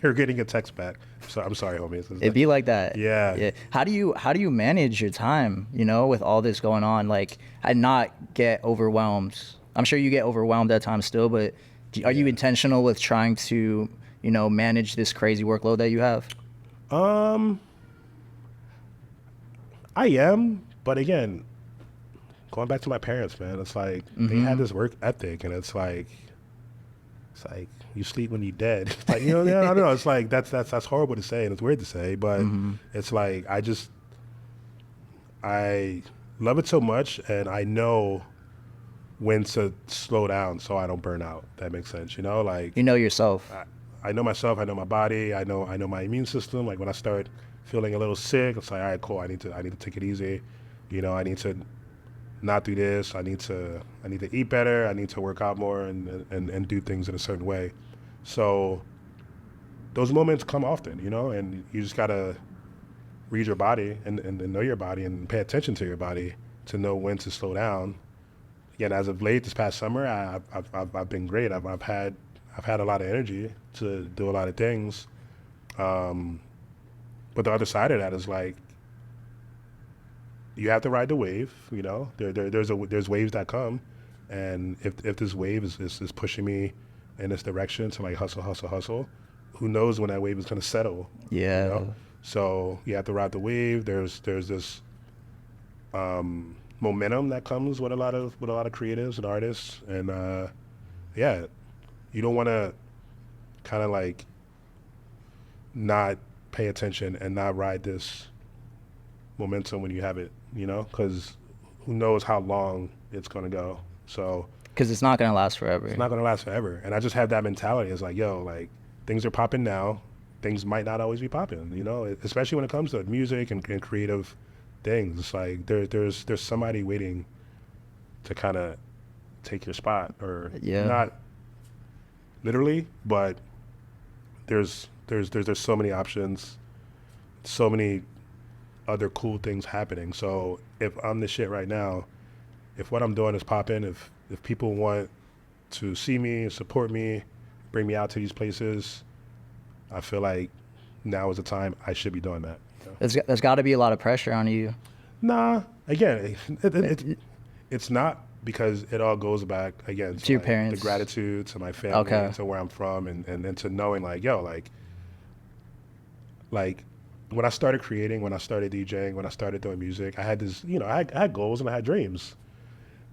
they're getting a text back. So I'm sorry, homies. It'd be like that. Yeah. How do you manage your time, with all this going on, like, and not get overwhelmed? I'm sure you get overwhelmed at times still, but are you intentional with trying to, manage this crazy workload that you have? I am, but again, going back to my parents, man, it's like they had this work ethic, and it's like you sleep when you're dead. It's like, I don't know. It's like that's horrible to say, and it's weird to say, but it's like I love it so much, and I know when to slow down so I don't burn out. That makes sense, Like, You know yourself. I know myself. I know my body. I know my immune system. Like when I start feeling a little sick, it's like, all right, cool. I need to take it easy. I need to not do this. I need to eat better. I need to work out more and do things in a certain way. So those moments come often, and you just gotta read your body and know your body and pay attention to your body to know when to slow down. Again, as of late, this past summer, I've been great. I've had a lot of energy to do a lot of things. But the other side of that is like, you have to ride the wave, there's waves that come. And if this wave is pushing me in this direction to like hustle, who knows when that wave is going to settle? Yeah. So you have to ride the wave. There's this momentum that comes with a lot of creatives and artists, and you don't want to kind of like not pay attention and not ride this momentum when you have it, because who knows how long it's going to go. So Because it's not going to last forever. it's not going to last forever. And I just have that mentality. It's like, like things are popping now. Things might not always be popping, especially when it comes to music and creative things. It's like there's somebody waiting to kind of take your spot, or not literally, but there's so many options, so many other cool things happening. So if I'm the shit right now, if what I'm doing is popping, if people want to see me, support me, bring me out to these places, I feel like now is the time I should be doing that. There's got to be a lot of pressure on you. Nah, again, it's not, because it all goes back again to your like parents, the gratitude to my family, to where I'm from, and then to knowing like, like when I started creating, when I started DJing, when I started doing music, I had this, I had goals and I had dreams.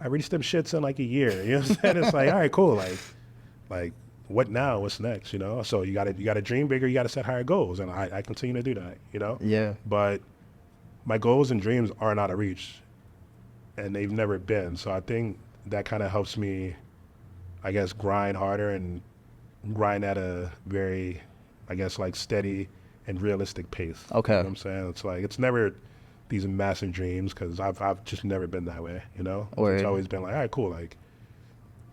I reached them shits in like a year. You know what I'm saying? It's like, all right, cool. Like what now? What's next? So you gotta dream bigger. You gotta set higher goals, and I continue to do that. Yeah. But my goals and dreams aren't out of reach, and they've never been. So I think that kind of helps me, I guess, grind harder and grind at a very, I guess, like steady and realistic pace. Okay. You know what I'm saying? It's like, it's never these massive dreams, because I've just never been that way, It's always been like, all right, cool. Like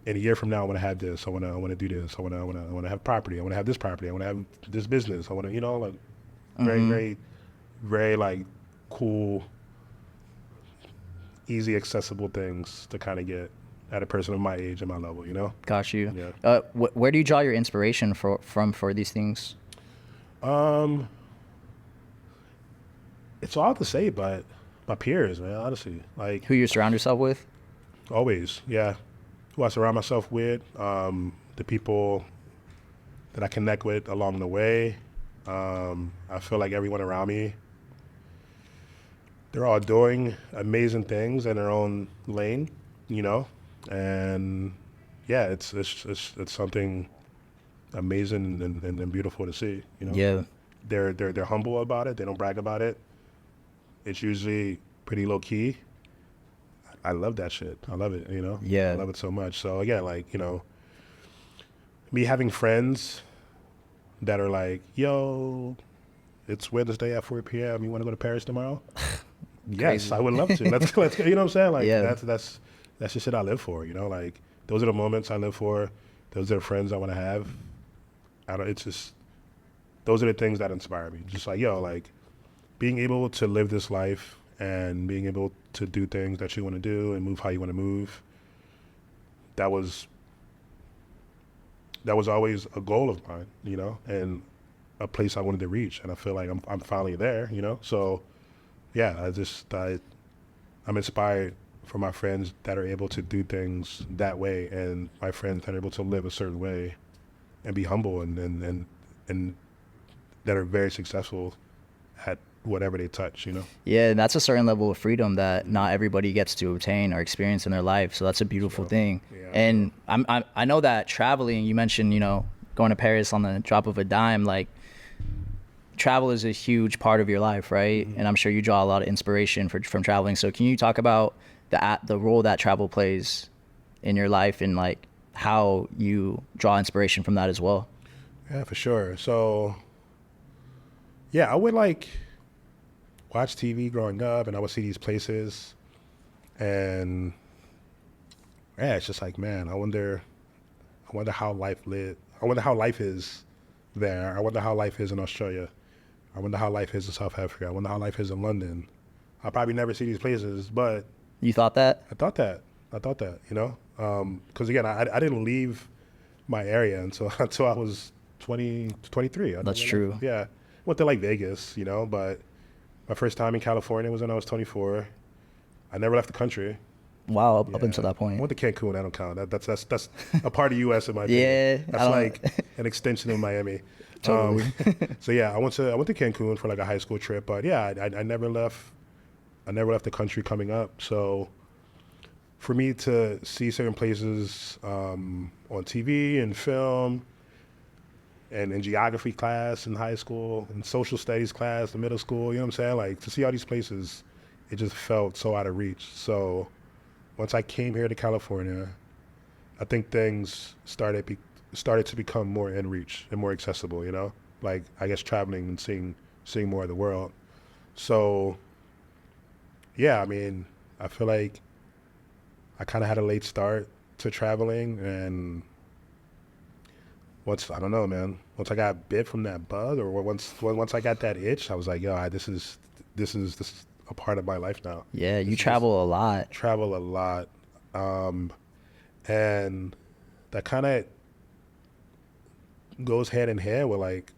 in a year from now, I want to have this. I want to do this. I want to have property. I want to have this property. I want to have this business. I want to, like very, very, very like cool, easy, accessible things to kind of get at a person of my age and my level, Got you. Yeah. Where do you draw your inspiration from for these things? It's all to say, but my peers, man, honestly. Like, Who you surround yourself with? always, yeah. Who I surround myself with, the people that I connect with along the way. I feel like everyone around me, they're all doing amazing things in their own lane, and yeah, it's something amazing and beautiful to see, Yeah. They're humble about it. They don't brag about it. It's usually pretty low key. I love that shit. I love it, Yeah. I love it so much. So again, like, me having friends that are like, yo, it's Wednesday at 4 p.m. You want to go to Paris tomorrow? Yes, I would love to. Let's go. You know what I'm saying? Like Yeah. that's the shit I live for. You know, like those are the moments I live for. Those are the friends I want to have. It's just those are the things that inspire me. Just like, yo, like being able to live this life and being able to do things that you want to do and move how you want to move. That was always a goal of mine, you know, and a place I wanted to reach. And I feel like I'm finally there, you know. So yeah, I'm inspired for my friends that are able to do things that way, and my friends that are able to live a certain way and be humble and that are very successful at whatever they touch, you know? Yeah, that's a certain level of freedom that not everybody gets to obtain or experience in their life. So that's a beautiful thing. Yeah. And I know that traveling, you mentioned, you know, going to Paris on the drop of a dime, like travel is a huge part of your life, right? And I'm sure you draw a lot of inspiration from traveling. So can you talk about the role that travel plays in your life and like how you draw inspiration from that as well? Yeah, for sure. So yeah, I would like watch TV growing up, and I would see these places, and yeah, it's just like, man, I wonder how life lived. I wonder how life is there. I wonder how life is in Australia. I wonder how life is in South Africa. I wonder how life is in London. I'll probably never see these places, but You thought that? I thought that, you know, because again, I didn't leave my area until I was 23. That's true. Yeah, went to like Vegas, you know, but my first time in California was when I was 24. I never left the country. Wow, up until that I point. went to Cancun. I don't count. That's a part of the U.S. in my Yeah, opinion. That's like an extension of Miami. Totally. So yeah, I went to Cancun for like a high school trip, but yeah, I never left. I never left the country coming up. So for me to see certain places on TV and film, and in geography class in high school, and social studies class in middle school, you know what I'm saying? Like to see all these places, it just felt so out of reach. So once I came here to California, I think things started to become more in reach and more accessible, you know? Like I guess traveling and seeing more of the world. So yeah, I mean, I feel like I kind of had a late start to traveling, and once I don't know, man. Once I got bit from that bug, or once I got that itch, I was like, yo, this is a part of my life now. Yeah, you travel a lot. Travel a lot, and that kind of goes hand in hand with like,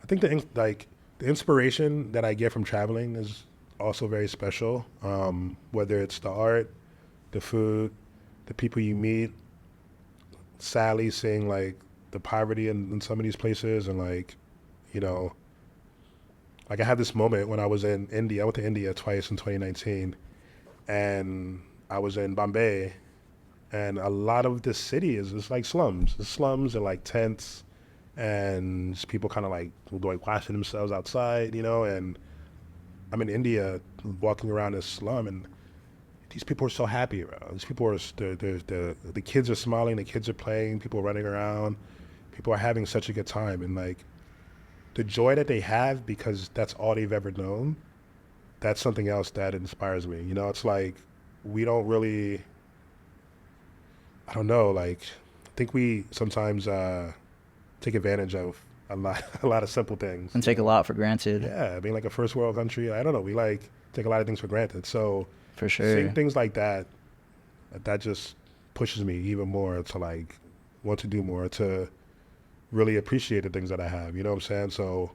I think the inspiration that I get from traveling is also very special. Whether it's the art, the food, the people you meet. Sadly, seeing like the poverty in some of these places, and like, you know, like I had this moment when I was in India. I went to India twice in 2019, and I was in Bombay, and a lot of the city is just like slums. The slums are like tents, and just people kind of like washing themselves outside, you know. And I'm in India walking around this slum, and these people are so happy around. These people are the kids are smiling, the kids are playing, people are running around, people are having such a good time, and like the joy that they have because that's all they've ever known. That's something else that inspires me. You know, it's like we don't really, I don't know, like I think we sometimes take advantage of a lot of simple things And take a lot for granted. Yeah, being like a first world country, I don't know, we like take a lot of things for granted. So For sure. seeing things like that just pushes me even more to like want to do more, to really appreciate the things that I have. You know what I'm saying? So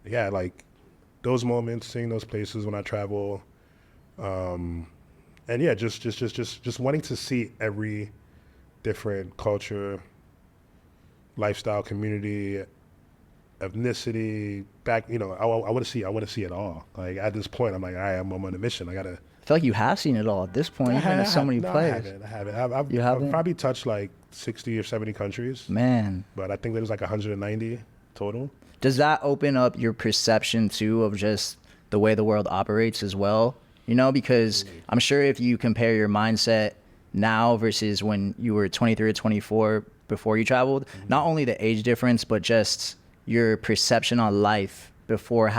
yeah, like those moments, seeing those places when I travel, and yeah, just wanting to see every different culture, lifestyle, community, ethnicity, I want to see it all. Like at this point, I'm like, I'm on a mission. I gotta. I feel like you have seen it all at this point. You've been to so many places. I haven't. You haven't? I've probably touched like 60 or 70 countries. Man. But I think there's like 190 total. Does that open up your perception too of just the way the world operates as well? You know, because I'm sure if you compare your mindset now versus when you were 23 or 24, before you traveled? Not only the age difference, but just your perception on life before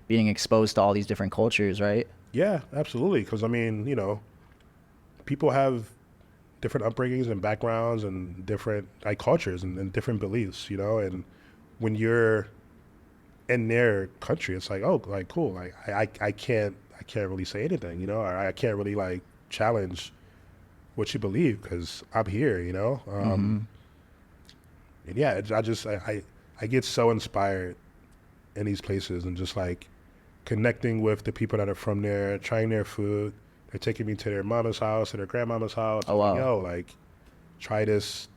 being exposed to all these different cultures, right? Yeah, absolutely. Because I mean, people have different upbringings and backgrounds and different like cultures and different beliefs, and when you're in their country, it's like, oh, like cool, like I can't really say anything, or I can't really like challenge what you believe because I'm here, and yeah, I get so inspired in these places and just like connecting with the people that are from there, trying their food. They're taking me to their mama's house, to their grandmama's house. Oh, wow. Like, yo, like, try this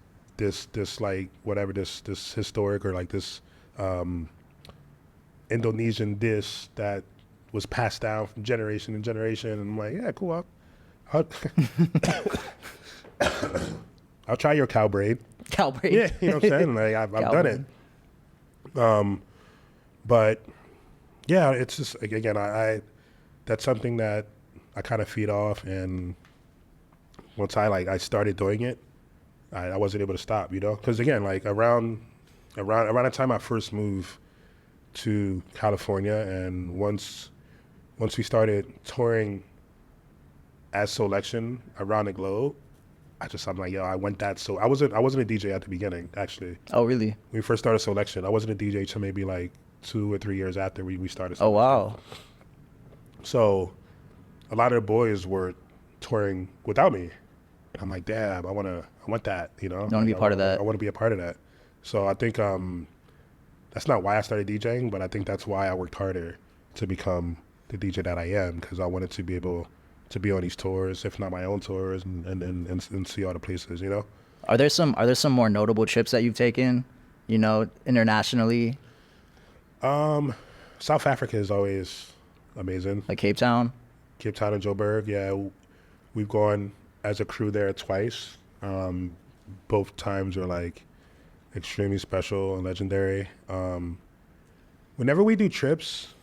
like whatever this historic or like this Indonesian dish that was passed down from generation to generation. And I'm like, yeah, cool. I'll I'll try your cow braid. Cow braid. Yeah, you know what I'm saying? Like I've done it. But yeah, it's just again, I that's something that I kind of feed off, and once I started doing it, I wasn't able to stop, because again, like around the time I first moved to California, and once we started touring as Selection around the globe, I'm like, yo, I want that. So I wasn't a DJ at the beginning, actually. Oh, really? When we first started Selection, I wasn't a DJ till maybe like 2 or 3 years after we started Selection. Oh, wow. So a lot of the boys were touring without me. I'm like, damn, I want that, You want to be a part of that. I want to be a part of that. So I think that's not why I started DJing, but I think that's why I worked harder to become the DJ that I am, because I wanted to be able to be on these tours, if not my own tours, and see all the places, Are there some more notable trips that you've taken, internationally? South Africa is always amazing. Like Cape Town? Cape Town and Joburg, yeah. We've gone as a crew there twice. Both times were like extremely special and legendary. Whenever we do trips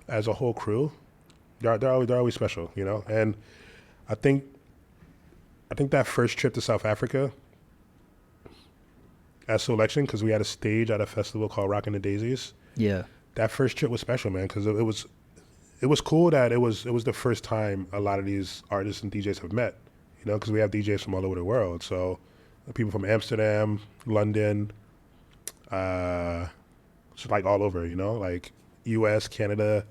as a whole crew, they're always special, And I think that first trip to South Africa as Selection, because we had a stage at a festival called Rockin' the Daisies. Yeah. That first trip was special, man, because it was cool that it was the first time a lot of these artists and DJs have met, because we have DJs from all over the world. So people from Amsterdam, London, just like all over, like U.S., Canada,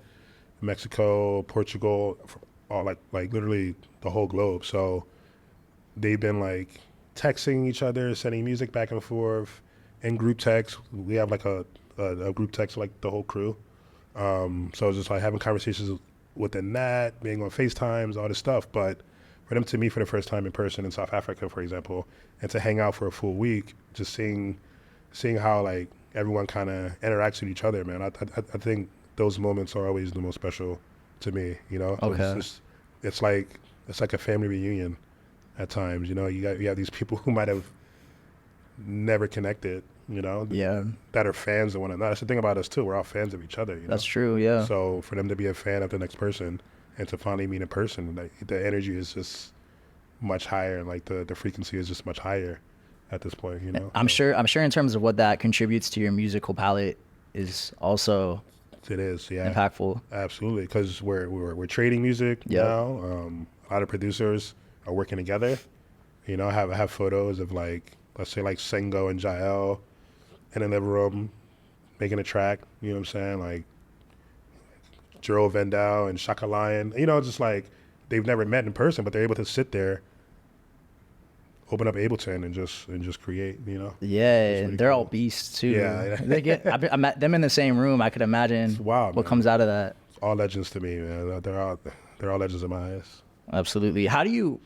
Mexico, Portugal, all like literally the whole globe. So they've been like texting each other, sending music back and forth, and group text. We have like a group text like the whole crew. So it's just like having conversations within that, being on FaceTimes, all this stuff. But for them to meet for the first time in person in South Africa, for example, and to hang out for a full week, just seeing how like everyone kind of interacts with each other, man. I think those moments are always the most special to me, Okay. It's like a family reunion at times, you have these people who might have never connected, Yeah. that are fans of one another. That's the thing about us too. We're all fans of each other. That's true, yeah. So for them to be a fan of the next person and to finally meet in person, like, the energy is just much higher, and like the frequency is just much higher at this point, I'm sure in terms of what that contributes to your musical palette is also it is, yeah, impactful. Absolutely, because we're trading music now. A lot of producers are working together. I have photos of like, let's say like Sengo and Jael in the living room making a track. You know what I'm saying? Like Jero Vendau and Shaka Lion. Just like they've never met in person, but they're able to sit there, open up Ableton, and just create. Yeah, really they're cool. all beasts too. Yeah. I met them in the same room. I could imagine It's wild, what man. comes out of that. It's all legends to me, man. They're all legends in my eyes. Absolutely. How do you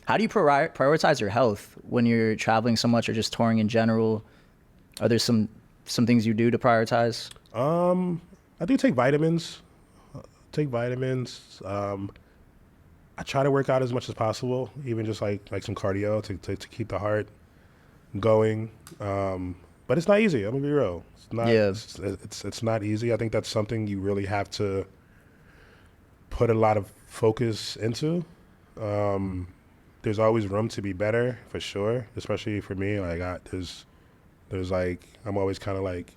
prioritize your health when you're traveling so much or just touring in general? Are there some things you do to prioritize? I do take vitamins. I try to work out as much as possible, even just like some cardio to keep the heart going. But it's not easy. I'm gonna be real. It's not. Yeah. It's not easy. I think that's something you really have to put a lot of focus into. There's always room to be better, for sure. Especially for me, like there's There's like, I'm always kind of like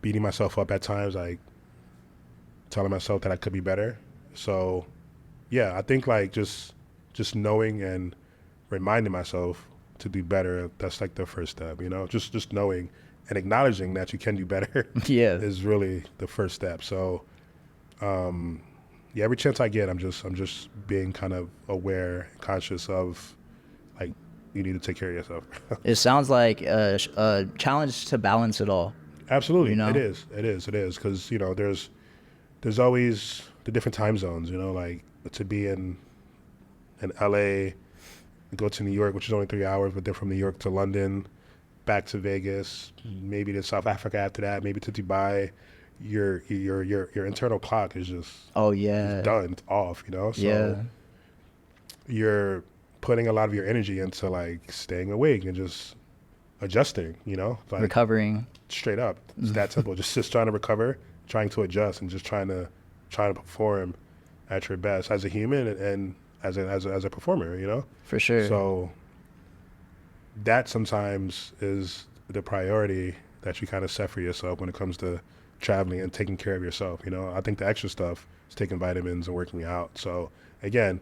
beating myself up at times, like telling myself that I could be better. So yeah, I think like just knowing and reminding myself to do better, that's like the first step, you know, just knowing and acknowledging that you can do better Yeah. is really the first step. So yeah, every chance I get, I'm just being kind of aware, conscious of like, you need to take care of yourself. It sounds like a challenge to balance it all. Absolutely. You know? It is. Because, you know, there's always the different time zones, you know, like to be in LA, go to New York, which is only 3 hours, but then from New York to London, back to Vegas, maybe to South Africa after that, maybe to Dubai. Your internal clock is just Oh yeah. is done. It's off, you know? So Yeah. you're putting a lot of your energy into like staying awake and just adjusting, you know? Like Recovering. straight up. It's that simple. Just trying to recover, trying to adjust, and just trying to perform at your best as a human and as a performer, you know? For sure. So that sometimes is the priority that you kind of set for yourself when it comes to traveling and taking care of yourself. You know, I think the extra stuff is taking vitamins and working out. So again,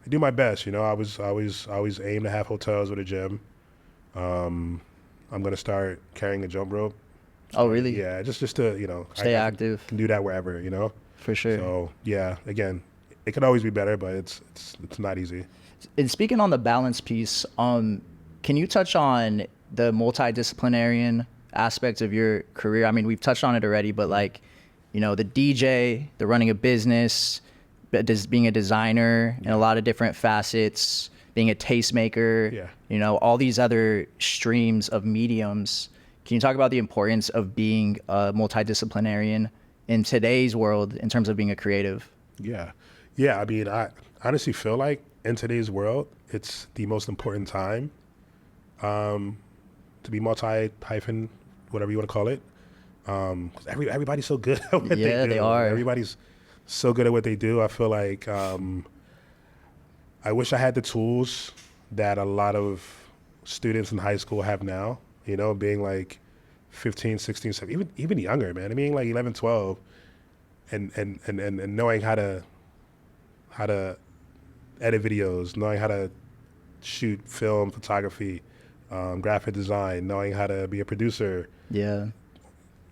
I do my best. You know, I always aim to have hotels with a gym. I'm gonna start carrying a jump rope. Oh really? Yeah, just to, you know, Stay I active. can do that wherever, you know. For sure. So yeah, again, it could always be better, but it's not easy. And speaking on the balance piece, can you touch on the multidisciplinary aspects of your career? I mean, we've touched on it already, but like, you know, the DJ, the running a business, being a designer in a lot of different facets, being a tastemaker, Yeah. you know, all these other streams of mediums. Can you talk about the importance of being a multidisciplinarian in today's world in terms of being a creative? Yeah. I mean, I honestly feel like in today's world, it's the most important time to be multi-hyphen, whatever you want to call it. 'Cause everybody's so good at what they do. Yeah, they are. Everybody's so good at what they do. I feel like I wish I had the tools that a lot of students in high school have now, you know, being like 15, 16, 17, even younger, man. I mean, like 11, 12, and knowing how to edit videos, knowing how to shoot film, photography, graphic design, knowing how to be a producer, Yeah.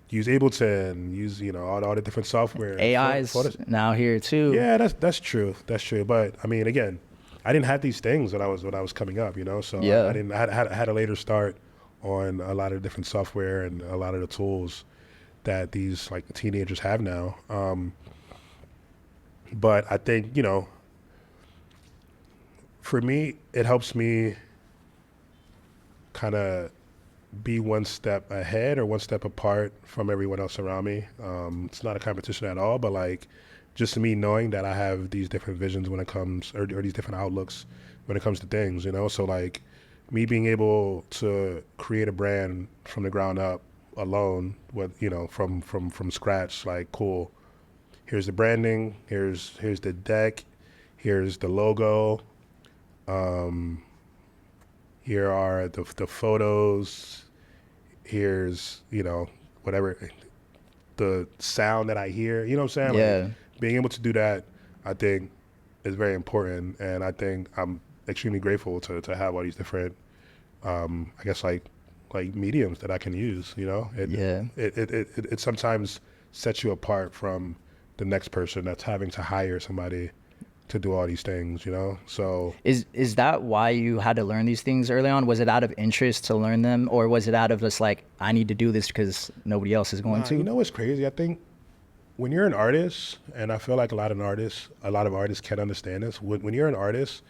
use Ableton, use, you know, all the different software. AI's now here too. Yeah, that's true. That's true. But I mean, again, I didn't have these things when I was coming up, you know. So Yeah. I had a later start on a lot of different software and a lot of the tools that these like teenagers have now. But I think, you know, for me, it helps me kind of be one step ahead or one step apart from everyone else around me. It's not a competition at all, but like just me knowing that I have these different visions when it comes, or these different outlooks when it comes to things, you know? So like me being able to create a brand from the ground up alone with, you know, from scratch, like, cool. Here's the branding, here's the deck, here's the logo, here are the photos, here's, you know, whatever, the sound that I hear, you know what I'm saying? Yeah. Like, being able to do that, I think, is very important, and I think I'm extremely grateful to have all these different, I guess, like mediums that I can use, you know? It sometimes sets you apart from the next person that's having to hire somebody to do all these things, you know? So Is that why you had to learn these things early on? Was it out of interest to learn them, or was it out of just like, I need to do this because nobody else is going to? You know what's crazy? I think when you're an artist, and I feel like a lot of artists can understand this, when you're an artist,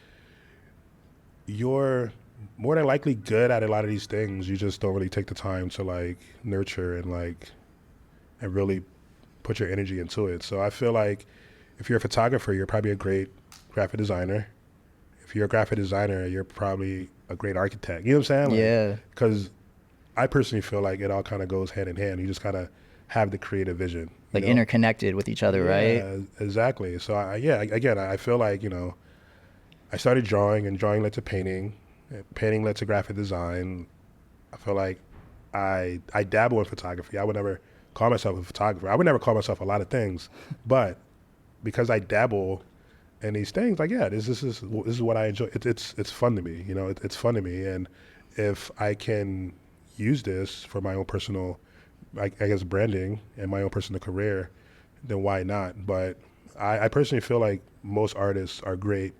you're more than likely good at a lot of these things. You just don't really take the time to like nurture and really put your energy into it. So I feel like if you're a photographer, you're probably a great graphic designer. If you're a graphic designer, you're probably a great architect. You know what I'm saying? Like, Yeah. Because I personally feel like it all kind of goes hand in hand. You just kind of have the creative vision. Like you know? interconnected with each other, right? Yeah, exactly. So I feel like, you know, I started drawing, and drawing led to painting. Painting led to graphic design. I feel like I dabble in photography. I would never call myself a photographer. I would never call myself a lot of things, but because I dabble in these things, like, yeah, this is what I enjoy. It's fun to me, you know. It's fun to me, and if I can use this for my own personal, I guess, branding and my own personal career, then why not? But I personally feel like most artists are great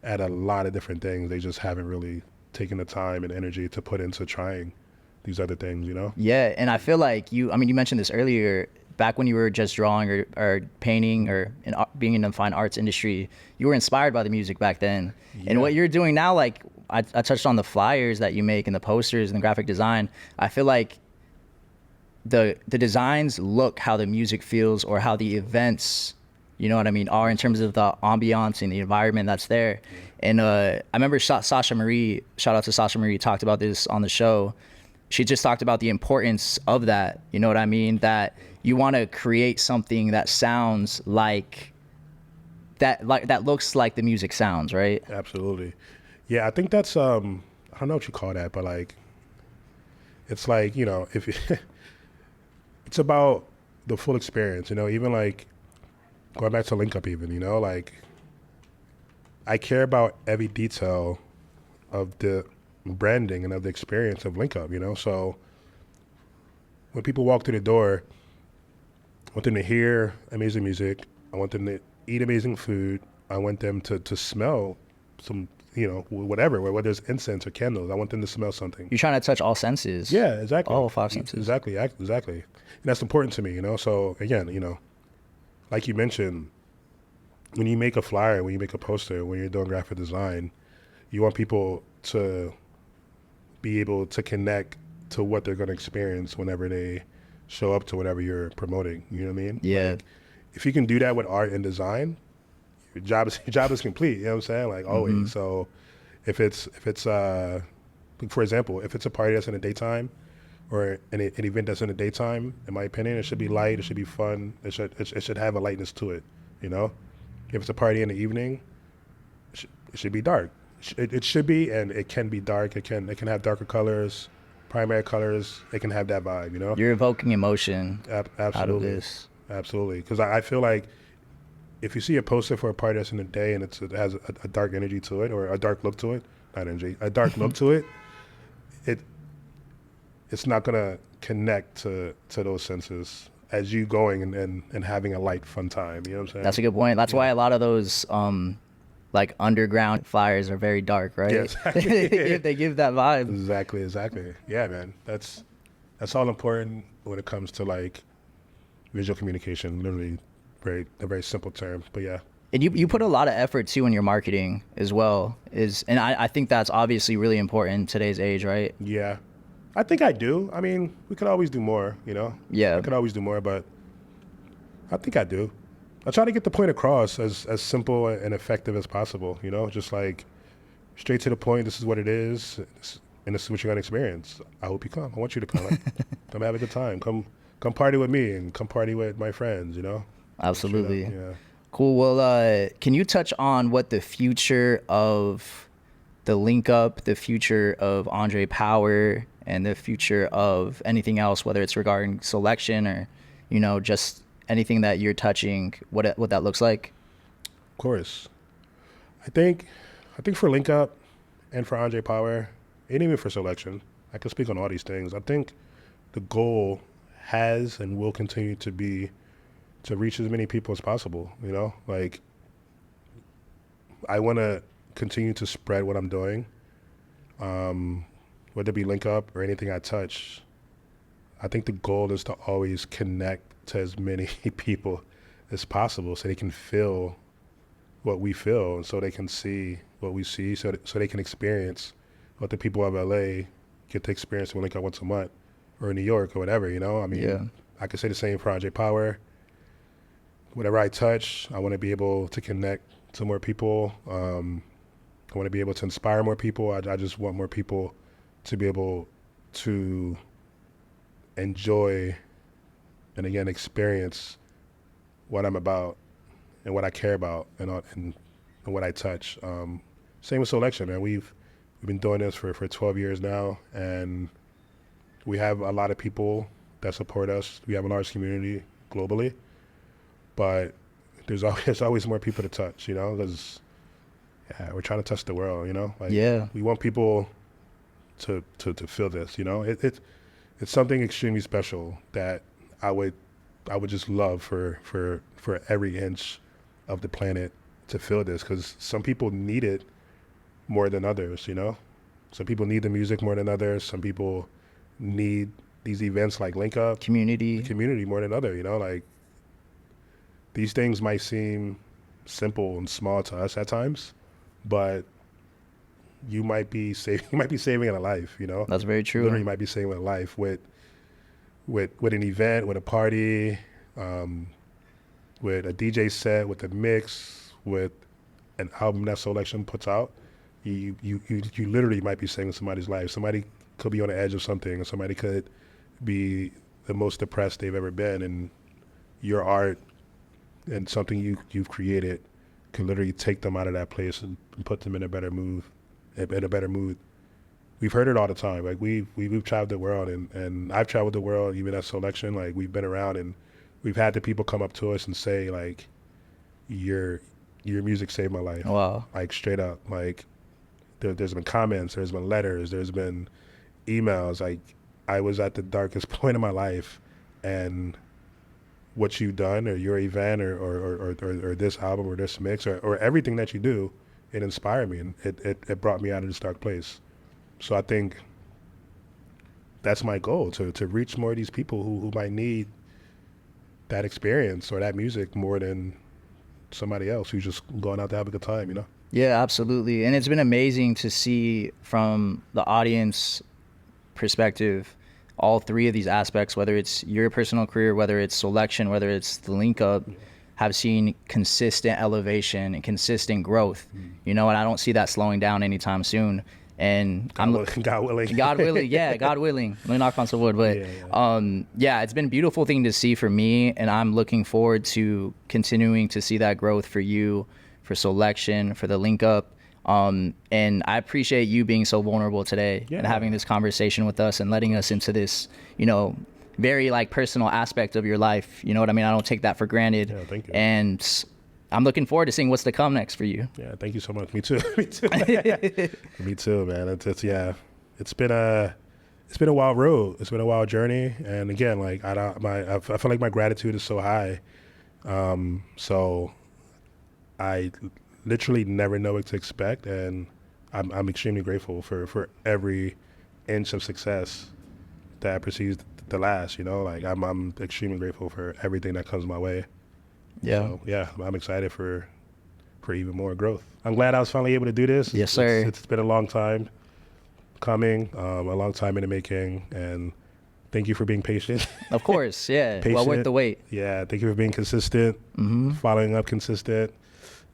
at a lot of different things. They just haven't really taken the time and energy to put into trying these other things, you know? Yeah, and I feel like you mentioned this earlier, back when you were just drawing or painting or being in the fine arts industry, you were inspired by the music back then. Yeah. And what you're doing now, like I touched on the flyers that you make and the posters and the graphic design. I feel like the designs look how the music feels or how the events, you know what I mean, are in terms of the ambiance and the environment that's there. Yeah. And I remember Sasha Marie, shout out to Sasha Marie, talked about this on the show. She just talked about the importance of that, you know what I mean? That you want to create something that sounds like that looks like the music sounds, right? Absolutely. Yeah, I think that's I don't know what you call that, but like it's like, you know, if you it's about the full experience, you know, even like going back to Link Up even, you know, like I care about every detail of the branding and of the experience of Link Up, you know? So when people walk through the door, I want them to hear amazing music. I want them to eat amazing food. I want them to smell some, you know, whatever, whether it's incense or candles. I want them to smell something. You're trying to touch all senses. Yeah, exactly. All five senses. Exactly. And that's important to me, you know? So again, you know, like you mentioned, when you make a flyer, when you make a poster, when you're doing graphic design, you want people to be able to connect to what they're going to experience whenever they show up to whatever you're promoting. You know what I mean? Yeah. Like, if you can do that with art and design, your job is complete. You know what I'm saying? Like always. Mm-hmm. So if it's for example, if it's a party that's in the daytime or an event that's in the daytime, in my opinion, it should be light. It should be fun. It should have a lightness to it. You know, if it's a party in the evening, it should be dark. It should be, and it can be dark. It can have darker colors, primary colors. It can have that vibe, you know? You're evoking emotion absolutely. Out of this. Absolutely. Because I feel like if you see a poster for a party that's in the day and it has a dark energy to it or a dark look to it, not energy, a dark look to it, it's not going to connect to those senses as you going and having a light, fun time. You know what I'm saying? That's a good point. That's why a lot of those like underground flyers are very dark, right? Yeah, exactly. They give that vibe. Exactly. Yeah, man. That's all important when it comes to like visual communication. Literally, a very simple term, but yeah. And you put a lot of effort too in your marketing as well. And I think that's obviously really important in today's age, right? Yeah, I think I do. I mean, we could always do more, you know. Yeah, we could always do more, but I think I do. I try to get the point across as simple and effective as possible, you know, just like straight to the point. This is what it is, and this is what you're gonna experience. I hope you come. I want you to come. Like, come have a good time. Come party with me and come party with my friends, you know. Absolutely. Yeah. Cool. Well, can you touch on what the future of the Link Up, the future of Andre Power, and the future of anything else, whether it's regarding selection or, you know, just anything that you're touching, what that looks like? Of course. I think for Link Up and for Andre Power, and even for selection, I can speak on all these things. I think the goal has and will continue to be to reach as many people as possible, you know? Like, I want to continue to spread what I'm doing, whether it be Link Up or anything I touch. I think the goal is to always connect to as many people as possible so they can feel what we feel and so they can see what we see, so they can experience what the people of LA get to experience when Link Up once a month or in New York or whatever, you know? I mean, yeah. I could say the same for Andre Power. Whatever I touch, I want to be able to connect to more people. I want to be able to inspire more people. I just want more people to be able to enjoy and again experience what I'm about and what I care about and what I touch. Same with selection, man. We've been doing this for 12 years now, and we have a lot of people that support us. We have a large community globally, but there's always more people to touch, you know, because we're trying to touch the world, you know. Like, we want people to feel this, you know. It's something extremely special that I would just love for every inch of the planet to feel this, because some people need it more than others, you know. Some people need the music more than others. Some people need these events like Link Up, community more than other, you know. Like, these things might seem simple and small to us at times, but you might be saving a life, you know. That's very true. Literally, you might be saving a life with an event, with a party, with a DJ set, with a mix, with an album that Selection puts out. You literally might be saving somebody's life. Somebody could be on the edge of something, and somebody could be the most depressed they've ever been, and your art and something you've created can literally take them out of that place and put them in a better mood. We've heard it all the time. Like, we've traveled the world, and I've traveled the world even at Selection. Like, we've been around, and we've had the people come up to us and say, like, your music saved my life. Wow. Like, straight up. Like, there's been comments, there's been letters, there's been emails. Like, I was at the darkest point of my life, and what you've done, or your event, or this album, or this mix, or everything that you do, it inspired me, and it brought me out of this dark place. So I think that's my goal, to reach more of these people who might need that experience or that music more than somebody else who's just going out to have a good time, you know? Yeah, absolutely. And it's been amazing to see from the audience perspective all three of these aspects, whether it's your personal career, whether it's Selection, whether it's the Link Up, have seen consistent elevation and consistent growth, you know, and I don't see that slowing down anytime soon. And God willing. God willing, yeah, God willing. Let me knock on some wood, but it's been a beautiful thing to see for me, and I'm looking forward to continuing to see that growth for you, for Selection, for the Link Up. And I appreciate you being so vulnerable today and having this conversation with us and letting us into this, you know, very like personal aspect of your life. You know what I mean? I don't take that for granted. Yeah, thank you. And I'm looking forward to seeing what's to come next for you. Yeah, thank you so much. Me too. Me too. Me too, man. It's been a wild road. It's been a wild journey. And again, like I feel like my gratitude is so high. So I literally never know what to expect, and I'm extremely grateful for every inch of success that precedes the last. You know, like I'm extremely grateful for everything that comes my way. Yeah. So, yeah, I'm excited for even more growth. I'm glad I was finally able to do this. Yes, sir. It's been a long time coming, a long time in the making, and thank you for being patient. Of course, yeah. Patient. Well worth the wait. Yeah, thank you for being consistent, following up consistent,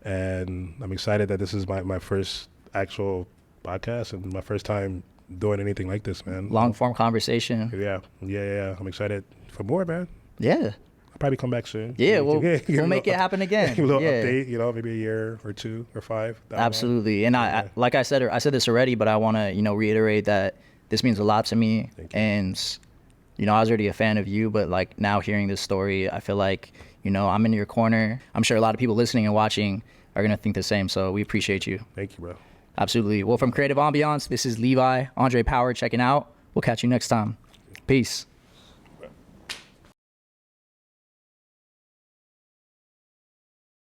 and I'm excited that this is my first actual podcast and my first time doing anything like this, man. Long form conversation. Yeah. I'm excited for more, man. Yeah. I'll probably come back soon. Yeah, we'll make it happen again. A little update, you know, maybe a year or 2 or 5. Absolutely. And I like I said this already, but I want to, you know, reiterate that this means a lot to me. And, you know, I was already a fan of you, but like now hearing this story, I feel like, you know, I'm in your corner. I'm sure a lot of people listening and watching are going to think the same. So we appreciate you. Thank you, bro. Absolutely. Well, from Creative Ambiance, this is Levi, Andre Power checking out. We'll catch you next time. Peace.